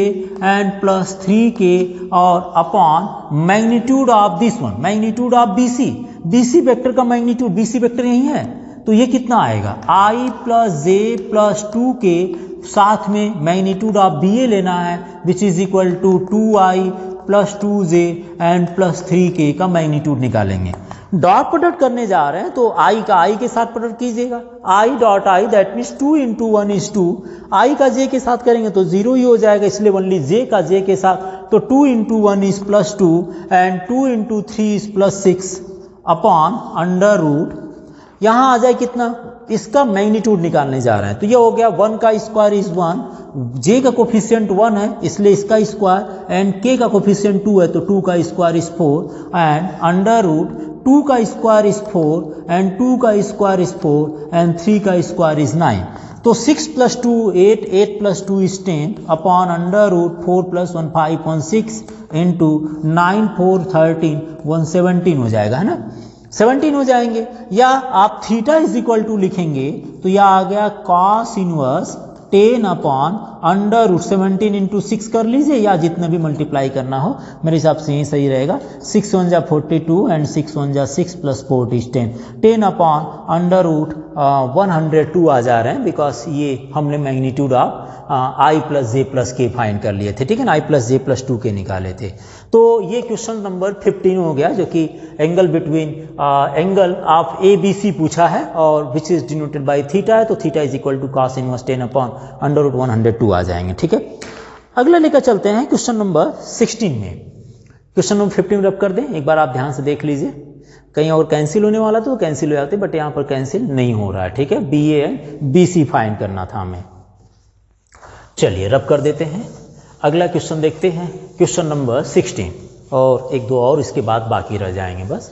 and plus 3 के और upon magnitude of this one, magnitude of BC vector का मैग्नीट्यूड, BC वेक्टर यही है, तो ये कितना आएगा, I प्लस J प्लस 2 के साथ में मैग्नीट्यूड ऑफ BA लेना है, which is equal to 2I plus 2J and plus 3K का मैग्नीट्यूड निकालेंगे। डॉट प्रोडक्ट करने जा रहे हैं तो I का I के साथ प्रोडक्ट कीजिएगा, I dot I that means 2 into 1 is 2, I का J के साथ करेंगे तो 0 ही हो जाएगा, इसलिए ओनली J का J के साथ, तो 2 into 1 is plus 2 and 2 into 3 is plus 6 upon under root, यहाँ आ जाए कितना, इसका मैग्नीट्यूड निकालने जा रहे हैं, तो ये हो गया 1 का स्क्वायर इज 1, J का कोफिशिएंट 1 है इसलिए इसका स्क्वायर, एंड K का कोफिशिएंट 2 है तो 2 का square is 4 and under root 2 का स्क्वायर इज 4 एंड 2 का स्क्वायर इज 4 एंड 3 का स्क्वायर इज 9, तो 6 plus 2 8, 8 plus 2 is 10 upon under root 4 plus 1 5.6 into 9 4 13 117 हो जाएगा, है ना, 17 हो जाएंगे। या आप थीटा इज इक्वल टू लिखेंगे तो यह आ गया cos inverse 10 upon under root 17 into 6 कर लीजिए, या जितना भी मल्टीप्लाई करना हो, मेरे हिसाब से यही सही रहेगा, 6 1 जा 42 एंड 6 1 जा 6 plus 4 is 10, 10 upon under root 102 आ जा रहे हैं, बिकॉज ये हमने magnitude of I plus J plus K find कर लिए थे, ठीक है ना, I प्लस J प्लस 2 के निकाले थे। तो ये क्वेश्चन नंबर 15 हो गया, जो कि angle between angle of ABC पूछा है और which is denoted by theta है, तो theta is equal to cos inverse 10 upon under root 102 आ जाएंगे, ठीक है। अगला लेकर चलते हैं क्वेश्चन नंबर 16 में, क्वेश्चन नंबर 15 रब कर दें, एक बार आप ध्यान से देख लीजिए, कहीं और कैंसिल होने वाला तो कैंसिल हो जाते, बट यहाँ पर कैंसिल नहीं हो रहा है, ठीक है, BA एंड BC फाइंड करना था हमें। चलिए रब कर देते हैं, अगला क्वेश्चन देखते हैं, क्वेश्चन नंबर 16, और एक दो और इसके बाद बाकी रह जाएंगे बस।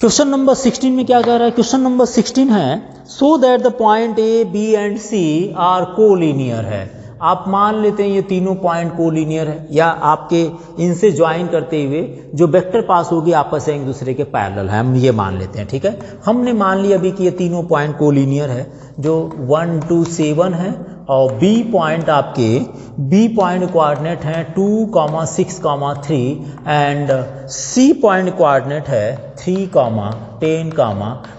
क्वेश्चन नंबर 16 में क्या कह रहा है, क्वेश्चन नंबर 16 है, so that the point A, B and C are collinear है। आप मान लेते हैं ये तीनों पॉइंट कोलिनियर है, या आपके इनसे ज्वाइन करते हुए जो वेक्टर पास होगी आपस में एक दूसरे के पैरेलल है, हम ये मान लेते हैं, ठीक है। हमने मान लिया अभी कि ये तीनों पॉइंट कोलिनियर है, जो 1 2 7 है, और B पॉइंट आपके B पॉइंट कोऑर्डिनेट है 2, 6, 3 एंड C पॉइंट कोऑर्डिनेट है 3, 10,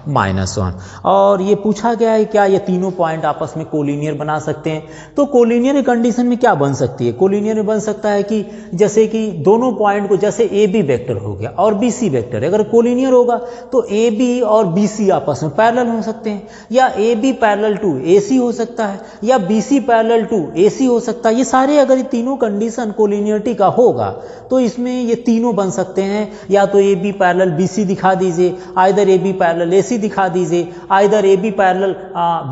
-1, और ये पूछा गया है क्या ये तीनों पॉइंट आपस में कोलिनियर बना सकते हैं। तो कोलिनियर कंडीशन में क्या बन सकती है, कोलिनियर में बन सकता है कि जैसे कि दोनों पॉइंट को, जैसे AB वेक्टर हो गया और BC वेक्टर है, अगर कोलिनियर होगा तो AB और BC आपस में पैरेलल हो सकते हैं, या AB पैरेलल टू AC हो सकता है, या BC पैरेलल टू AC हो सकता है। ये सारे अगर ये तीनों कंडीशन कोलिनियरिटी का होगा तो इसमें ये तीनों बन सकते हैं, या तो AB पैरेलल BC दिखा दीजिए, आइदर AB पैरेलल AC दिखा दीजिए, either AB parallel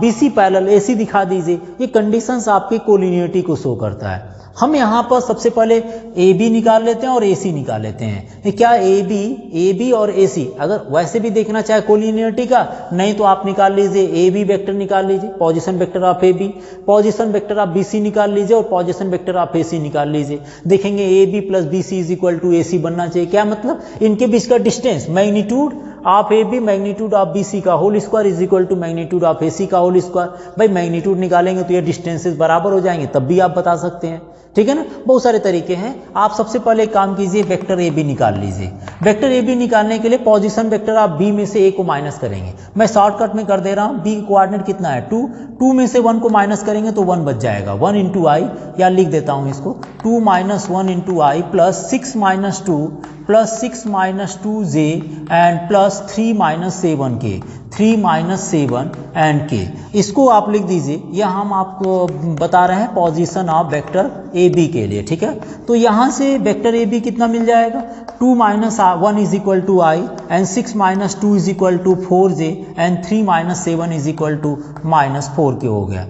BC parallel AC दिखा दीजिए। ये कंडीशंस आपकी कोलिनियरिटी को शो करता है। हम यहाँ पर सबसे पहले AB निकाल लेते हैं और AC निकाल लेते हैं। क्या AB और AC, अगर वैसे भी देखना चाहे कोलिनियरिटी का, नहीं तो आप निकाल लीजिए AB वेक्टर निकाल लीजिए, position vector of AB, position vector of BC निकाल लीजिए और पोजीशन वेक्टर ऑफ AC निकाल लीजिए। देखेंगे AB plus BC is equal to AC बनना चाहिए। क्या मतलब, इनके बीच का distance magnitude of AB magnitude of BC का whole square is equal to magnitude of AC का होल स्क्वायर। भाई मैग्नीट्यूड निकालेंगे तो ये डिस्टेंसेस बराबर हो जाएंगे, तब भी आप बता सकते हैं। ठीक है ना। बहुत सारे तरीके हैं। आप सबसे पहले एक काम कीजिए, वेक्टर ए बी निकाल लीजिए। वेक्टर ए बी निकालने के लिए पोजीशन वेक्टर आप बी में से ए को माइनस करेंगे। मैं शॉर्टकट में कर दे रहा हूँ। बी कोऑर्डिनेट कितना है 2, 2 में से 1 को माइनस करेंगे तो 1 बच जाएगा, 1 इंटू आई, या लिख देता हूँ इसको 2 minus 1 into I plus 6 minus 2 plus 6 minus 2 J and plus 3 minus 7 के, 3 माइनस 7 एंड के। इसको आप लिख दीजिए। यह हम आपको बता रहे हैं position of vector A B के लिए, ठीक है। तो यहाँ से वेक्टर ए बी कितना मिल जाएगा, 2 minus 1 is equal to I and 6 minus 2 is equal to 4 J and 3 minus 7 is equal to minus 4 K हो गया।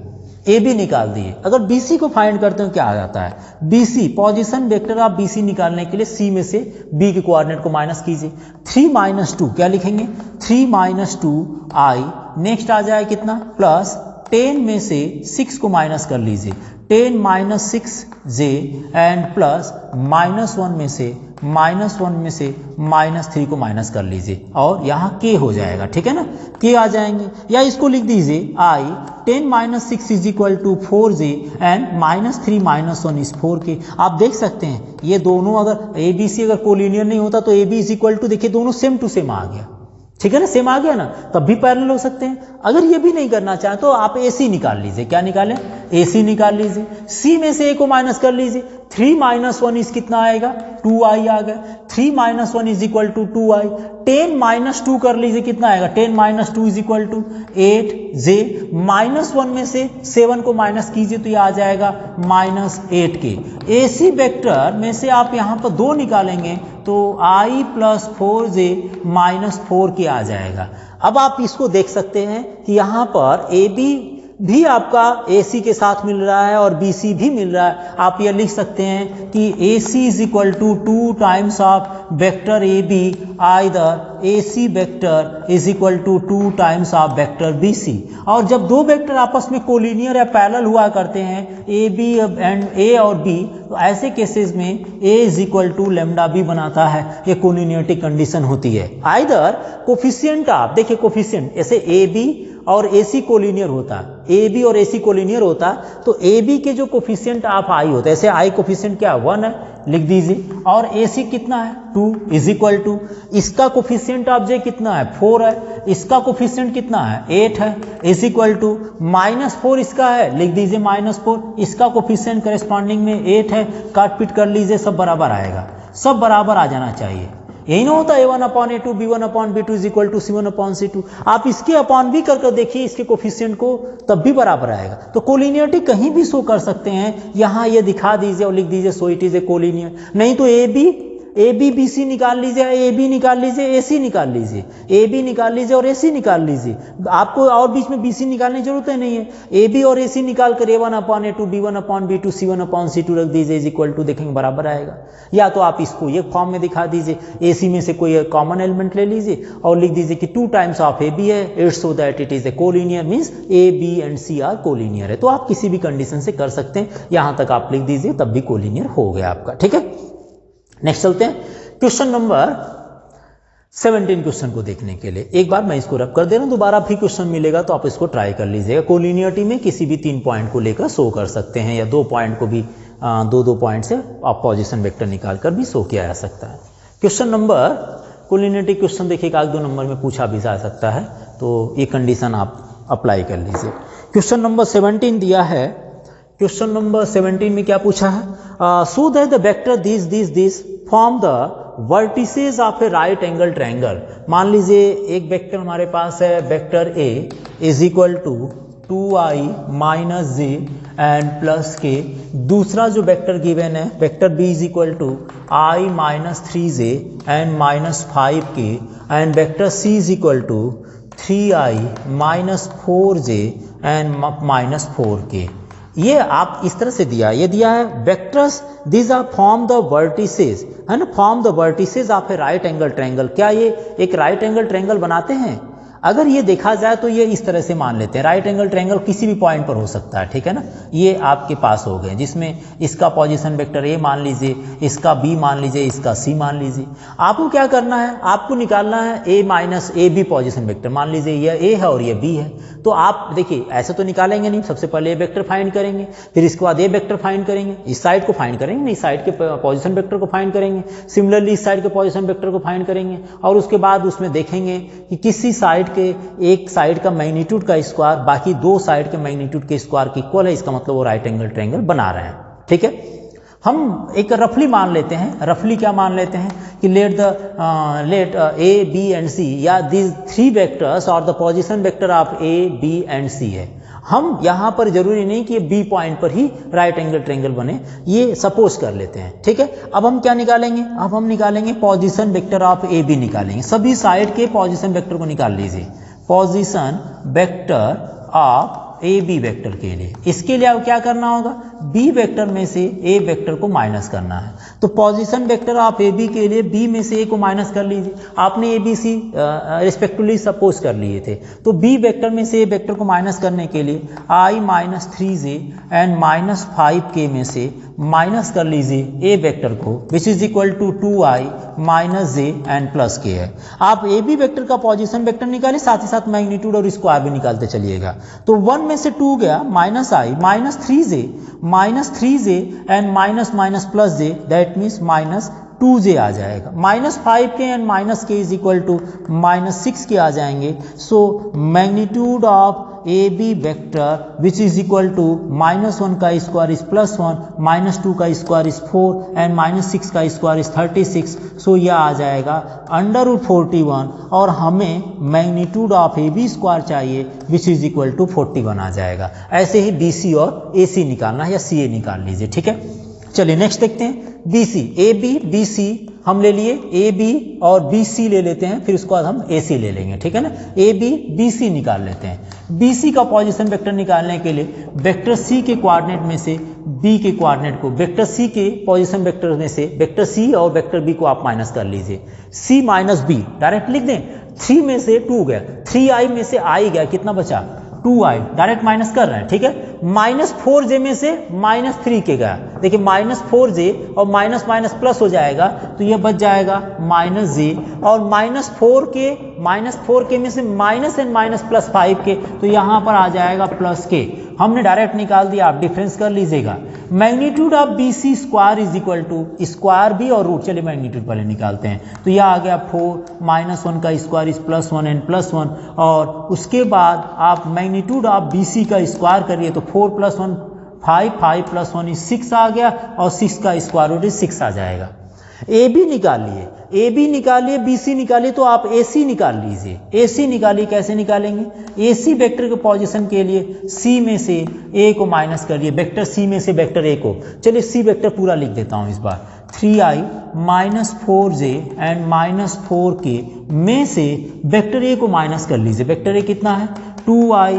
ए बी निकाल दिए। अगर बी सी को फाइंड करते हो क्या आ जाता है, बी सी पोजिशन वेक्टर आप बी सी निकालने के लिए सी में से बी के कोऑर्डिनेट को माइनस कीजिए। 3 माइनस 2 क्या लिखेंगे, 3 माइनस 2 आई, नेक्स्ट आ जाए कितना प्लस 10 में से 6 को माइनस कर लीजिए, 10 माइनस 6 जे एंड प्लस -1 में से -3 को माइनस कर लीजिए और यहाँ के हो जाएगा, ठीक है ना, के आ जाएंगे। या इसको लिख दीजिए I 10 minus 6 is equal to 4 J and -3 -1 is 4 K. आप देख सकते हैं ये दोनों अगर ए बी सी अगर कोलिनियर नहीं होता तो A B is equal to, देखिए दोनों सेम टू सेम आ गया, ठीक है ना, सेम आ गया ना, तब भी पैरेलल हो सकते हैं। अगर ये भी नहीं करना चाहें तो आप ए सी निकाल लीजिए। क्या निकालें, ए सी निकाल लीजिए। सी में से ए को माइनस कर लीजिए, 3 माइनस 1 इज कितना आएगा, 2 आई आ गया, 3 minus 1 is equal to 2 I, 10 minus 2 कर लीजिए कितना आएगा, 10 minus 2 is equal to 8 J, -1 में से 7 को माइनस कीजिए तो ये आ जाएगा -8 के। ए सी वेक्टर में से आप यहाँ पर 2 निकालेंगे तो आई प्लस 4 जे -4 के आ जाएगा। अब आप इसको देख सकते हैं कि यहाँ पर ए बी भी आपका ए सी के साथ मिल रहा है और बी सी भी मिल रहा है। आप ये लिख सकते हैं कि a C is equal to 2 times of vector A b, either a c vector is equal to 2 times of vector b c. और जब दो वेक्टर आपस में कोलिनियर या पैरेलल हुआ करते हैं, ए बी एंड ए और बी, तो ऐसे केसेस में a is equal to lambda b बनाता है, ये कोलिनियरिटी कंडीशन होती है। आइदर कोफिशिएंट आप देखिए, कोफिशिएंट ऐसे ए बी और ए सी कोलिनियर होता है, ए बी और ए सी कोलिनियर होता तो ए बी के जो कोफिशिएंट ऑफ आई होता है, ऐसे आई कोफिशिएंट क्या 1 है, लिख दीजिए, और ए सी कितना है 2 इज इक्वल टू, इसका कोफिशिएंट ऑफ जे कितना है 4 है, इसका कोफिशिएंट कितना है 8 है, इज इक्वल टू -4 इसका है, लिख दीजिए -4, इसका कोफिशिएंट करेस्पॉन्डिंग में 8 है, काट पीट कर लीजिए, सब बराबर आएगा, सब बराबर आ जाना चाहिए। यही ना होता a1 upon a2 b1 upon b2 is equal to c1 upon c2। आप इसके अपॉन भी कर देखिए इसके कोफिशिएंट को, तब भी बराबर आएगा। तो कोलिनियरिटी कहीं भी शो कर सकते हैं, यहाँ ये दिखा दीजिए और लिख दीजिए so it is a collinear. नहीं तो ए बी बी सी निकाल लीजिए, ए बी निकाल लीजिए, ए सी निकाल लीजिए, ए बी निकाल लीजिए और ए सी निकाल लीजिए। आपको और बीच में बी सी निकालने की जरूरत नहीं है। ए बी और ए सी निकाल कर a1 upon a2 b1 upon b2 c1 upon c2 रख दीजिए, इज इक्वल टू, देखेंगे बराबर आएगा। या तो आप इसको ये फॉर्म में दिखा दीजिए, ए सी में से कोई कॉमन एलिमेंट ले लीजिए और लिख दीजिए कि 2 टाइम्स ऑफ ए बी है, it's so that it is a collinear, means A B and C are collinear है। तो आप किसी भी कंडीशन से कर सकते हैं, यहां तक आप लिख दीजिए, तब भी कोलिनियर हो गया आपका, ठीक है। नेक्स्ट चलते हैं क्वेश्चन नंबर 17 क्वेश्चन को देखने के लिए। एक बार मैं इसको रब कर दे रहा हूं, दोबारा फिर क्वेश्चन मिलेगा तो आप इसको ट्राई कर लीजिएगा। कोलिनियरिटी में किसी भी 3 पॉइंट को लेकर शो कर सकते हैं, या 2 पॉइंट को भी 2 पॉइंट से आप पोजीशन वेक्टर निकाल कर भी शो किया जा सकता है। क्वेश्चन नंबर कोलिनियरिटी क्वेश्चन देखिए 1-2 नंबर में पूछा भी जा सकता है, तो ये कंडीशन आप अप्लाई कर लीजिए। क्वेश्चन नंबर 17 दिया है। क्वेश्चन नंबर 17 में क्या पूछा है, so that the vector this form the vertices of a right angle triangle. मान लीजिए एक वेक्टर हमारे पास है, vector A is equal to 2i minus J and plus K. दूसरा जो वेक्टर गिवन है, vector B is equal to i minus 3j and -5 K, and vector C is equal to 3i minus 4j and -4 K. ये आप इस तरह से दिया, ये दिया है vectors these are form the vertices, है ना, form the vertices of a right angle triangle. क्या ये एक राइट एंगल ट्रायंगल बनाते हैं? अगर ये देखा जाए तो ये इस तरह से मान लेते हैं, राइट एंगल ट्रायंगल किसी भी पॉइंट पर हो सकता है, ठीक है ना। ये आपके पास हो गए जिसमें इसका पोजीशन वेक्टर ए मान लीजिए, इसका बी मान लीजिए, इसका सी मान लीजिए। आपको क्या करना है, आपको निकालना है a minus a b position vector. मान लीजिए यह ए है और यह बी है, तो आप देखिए ऐसे तो निकालेंगे नहीं, सबसे पहले ए वेक्टर फाइंड करेंगे, फिर इसके बाद ए वेक्टर फाइंड करेंगे, इस साइड को फाइंड करेंगे ना, इस साइड के पोजीशन वेक्टर को फाइंड करेंगे, सिमिलरली इस साइड के पोजीशन वेक्टर को फाइंड करेंगे, और उसके बाद उसमें देखेंगे कि किसी साइड के एक साइड का मैग्नीट्यूड का स्क्वायर बाकी दो साइड के मैग्नीट्यूड के स्क्वायर के इक्वल है, इसका मतलब वो राइट एंगल ट्रायंगल बना रहे हैं, ठीक है। हम एक रफली मान लेते हैं, रफली क्या मान लेते हैं कि let a B and c या दिस थ्री वेक्टर्स और the position vector of A B and c है। हम यहाँ पर जरूरी नहीं कि बी पॉइंट पर ही राइट एंगल ट्रायंगल बने, ये सपोज कर लेते हैं, ठीक है। अब हम क्या निकालेंगे, अब हम निकालेंगे position vector of A B निकालेंगे। सभी साइड के पोजीशन वेक्टर को निकाल लीजिए, position vector of A B vector के लिए। इसके लिए अब क्या करना होगा, बी वेक्टर में से ए वेक्टर को माइनस करना है। तो position vector of A B के लिए बी में से ए को माइनस कर लीजिए। आपने A B C respectively suppose कर लिए थे, तो बी वेक्टर में से ए वेक्टर को माइनस करने के लिए आई minus 3j and minus 5k में से माइनस कर लीजिए ए वेक्टर को, which is equal to 2i minus J and plus K है। आप ए बी वेक्टर का पोजीशन वेक्टर निकालिए, साथ ही साथ मैग्नीट्यूड और स्क्वायर भी निकालते चलिएगा। तो 1 में से 2 गया, minus I minus 3j and minus minus plus J, that means minus 2j आ जाएगा। Minus 5k and minus K is equal to minus 6k आ जाएंगे। So magnitude of A B vector which is equal to -1 का square is +1, -2 का square is 4 and -6 का square is 36। सो यह आ जाएगा √41 और हमें magnitude of A B square चाहिए विच इज इक्वल टू 41 आ जाएगा। ऐसे ही बी सी और ए सी निकालना है या सी ए निकाल लीजिए, ठीक है। चलिए नेक्स्ट देखते हैं, बी सी, ए बी बी सी हम ले लिए, ए बी और बी सी ले लेते हैं, फिर उसके बाद हम ए सी ले लेंगे, ठीक है ना। ए बी बी सी निकाल लेते हैं। बी सी का पोजीशन वेक्टर निकालने के लिए वेक्टर सी के कोऑर्डिनेट में से बी के कोऑर्डिनेट को वेक्टर सी के पोजीशन वेक्टर में से वेक्टर सी और वेक्टर बी को आप माइनस कर लीजिए। सी माइनस बी डायरेक्ट लिख दें, 3 में से 2 गया, 3i में से i गया, कितना बचा 2i, डायरेक्ट माइनस कर रहे हैं, ठीक है। -4j में से -3k गया, देखिए -4j और माइनस माइनस प्लस हो जाएगा, तो यह बच जाएगा -j और -4k में से minus and minus plus 5k, तो यहाँ पर आ जाएगा +k। हमने डायरेक्ट निकाल दिया, आप डिफरेंस कर लीजिएगा। Magnitude of B C square is equal to square भी और रूट, चलिए मैग्नीट्यूड पहले निकालते हैं। तो यह आ गया 4 -1 का स्क्वायर इज +1 एंड +1, और उसके बाद आप मैग्नीट्यूड ऑफ बी सी का स्क्वायर करिए तो 4 + 1 5, 5 + 1 इज 6 आ गया, और 6 का स्क्वायर रूट इज 6 आ जाएगा। ए बी निकालिए, ए बी निकालिए, बी सी निकालिए, तो आप ए सी निकाल लीजिए। ए सी निकालिए, कैसे निकालेंगे, ए सी वेक्टर के पोजीशन के लिए सी में से ए को माइनस करिए, वेक्टर सी में से वेक्टर ए को। चलिए सी वेक्टर पूरा लिख देता हूँ इस बार, 3i -4j एंड -4k में से वेक्टर ए को माइनस कर लीजिए। वेक्टर ए कितना है, 2i -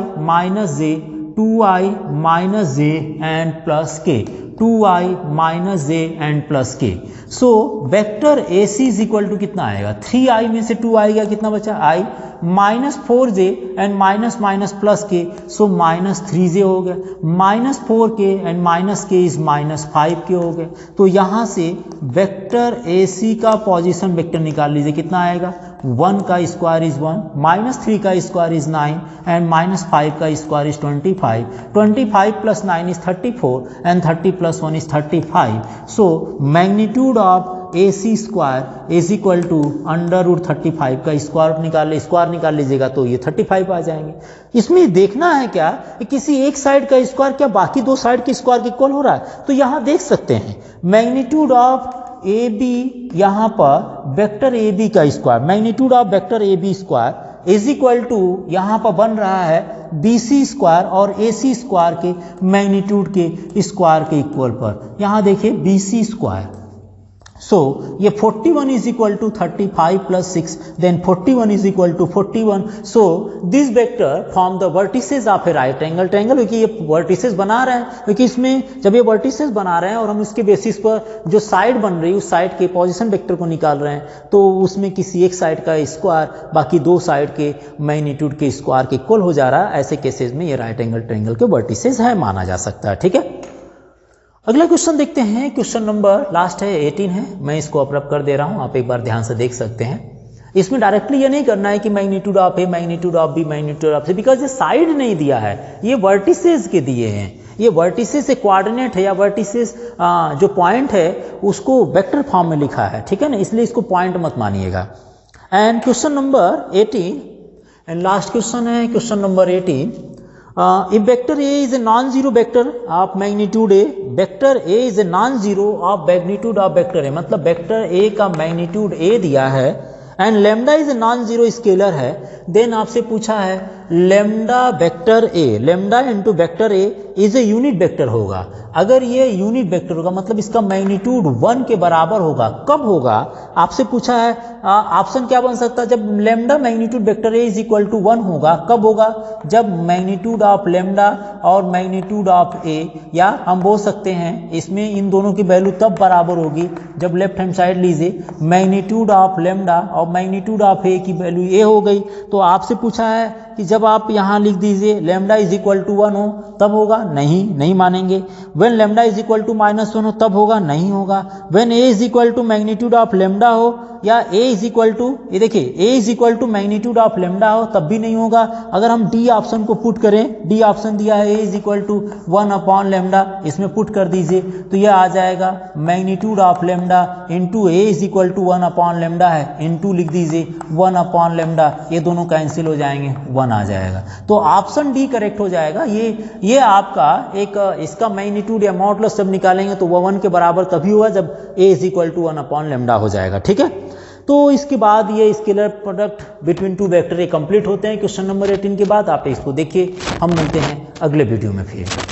j एंड प्लस के, 2i - j and plus K. So vector A C is equal to कितना आएगा, 3i में से 2i गया, कितना बचा i, -4j and minus minus plus K, so -3j हो गया, -4k and minus K is -5k हो गया। तो यहाँ से वेक्टर ए सी का पोजीशन वेक्टर निकाल लीजिए, कितना आएगा, 1 का स्क्वायर इज 1, -3 का स्क्वायर इज 9 एंड -5 का स्क्वायर इज 25, 25 + 9 इज 34 and 30 + 1 is 35। So magnitude of A C square is equal to √35 का स्क्वायर निकाल लीजिएगा, तो ये 35 आ जाएंगे। इसमें देखना है क्या कि किसी एक साइड का स्क्वायर क्या बाकी दो साइड के स्क्वायर के इक्वल हो रहा है, तो यहाँ देख सकते हैं मैग्नीट्यूड ऑफ ए बी, यहाँ पर वेक्टर ए बी का square, magnitude of vector A B square is equal to यहाँ पर बन रहा है बी सी स्क्वायर और ए सी स्क्वायर के मैग्नीट्यूड के स्क्वायर के इक्वल पर। यहाँ देखिए बी सी स्क्वायर So ये 41 is equal to 35 plus 6, then 41 is equal to 41. So this vector form the vertices of a right angle triangle, क्योंकि ये vertices बना रहे हैं, क्योंकि इसमें जब ये vertices बना रहे हैं और हम इसके बेसिस पर जो साइड बन रही है उस साइड के पोजीशन वेक्टर को निकाल रहे हैं, तो उसमें किसी एक साइड का स्क्वायर बाकी दो साइड के मैग्नीट्यूड के स्क्वायर के इक्वल हो जा रहा है। ऐसे केसेस में ये राइट एंगल ट्रायंगल के वर्टिसेस है माना जा सकता है। ठीक है, अगला क्वेश्चन देखते हैं। क्वेश्चन नंबर लास्ट है 18 है, मैं इसको अप कर दे रहा हूं, आप एक बार ध्यान से देख सकते हैं। इसमें डायरेक्टली ये नहीं करना है कि magnitude of A, magnitude of B, magnitude of C, because ये साइड नहीं दिया है, ये वर्टिसेस के दिए हैं। ये वर्टिसेस से कोऑर्डिनेट है या वर्टिसेस जो पॉइंट है उसको वेक्टर फॉर्म में लिखा है, ठीक है ना, इसलिए इसको पॉइंट मत मानिएगा। And question number 18 and last question है question number 18। If vector A is a non-zero vector of magnitude A, vector A is a non-zero of magnitude of vector A, मतलब vector A का magnitude A दिया है and lambda is a non zero scalar है, then आपसे पूछा है lambda vector A, lambda into vector A is a unit vector होगा। अगर ये यूनिट वेक्टर होगा मतलब इसका मैग्नीट्यूड 1 के बराबर होगा। कब होगा आपसे पूछा है, ऑप्शन क्या बन सकता है, जब lambda magnitude vector A is equal to 1 होगा। कब होगा, जब मैग्नीट्यूड ऑफ लैम्डा और मैग्नीट्यूड ऑफ ए, या हम बोल सकते हैं इसमें इन दोनों की वैल्यू तब बराबर होगी जब लेफ्ट हैंड साइड लीजिए मैग्नीट्यूड ऑफ लैम्डा और मैग्नीट्यूड ऑफ ए की वैल्यू ए हो गई। तो आपसे पूछा है कि जब आप यहाँ लिख दीजिए लैम्डा इज इक्वल टू 1 हो तब होगा, नहीं मानेंगे। When lambda is equal to -1 हो तब होगा, नहीं होगा। When a is equal to magnitude of lambda हो या ए इज इक्वल टू, ये देखिए a is equal to magnitude of lambda हो तब भी नहीं होगा। अगर हम डी ऑप्शन को पुट करें, डी ऑप्शन दिया है a is equal to 1 upon lambda, इसमें पुट कर दीजिए तो यह आ जाएगा magnitude of lambda into A is equal to 1 upon lambda है, इंटू लिख दीजिए 1 अपॉन लैम्डा, ये दोनों कैंसिल हो जाएंगे, 1 आ जाएगा। तो ऑप्शन डी करेक्ट हो जाएगा। ये आपका एक इसका मैग्नीट्यूड या मॉडुलस जब निकालेंगे तो वो 1 के बराबर तभी होगा जब a is equal to 1 upon lambda हो जाएगा। ठीक है, तो इसके बाद ये scalar product between two vector ये कंप्लीट होते हैं क्वेश्चन नंबर 18 के बाद। आप इसको देखिए, हम मिलते हैं अगले वीडियो में फिर।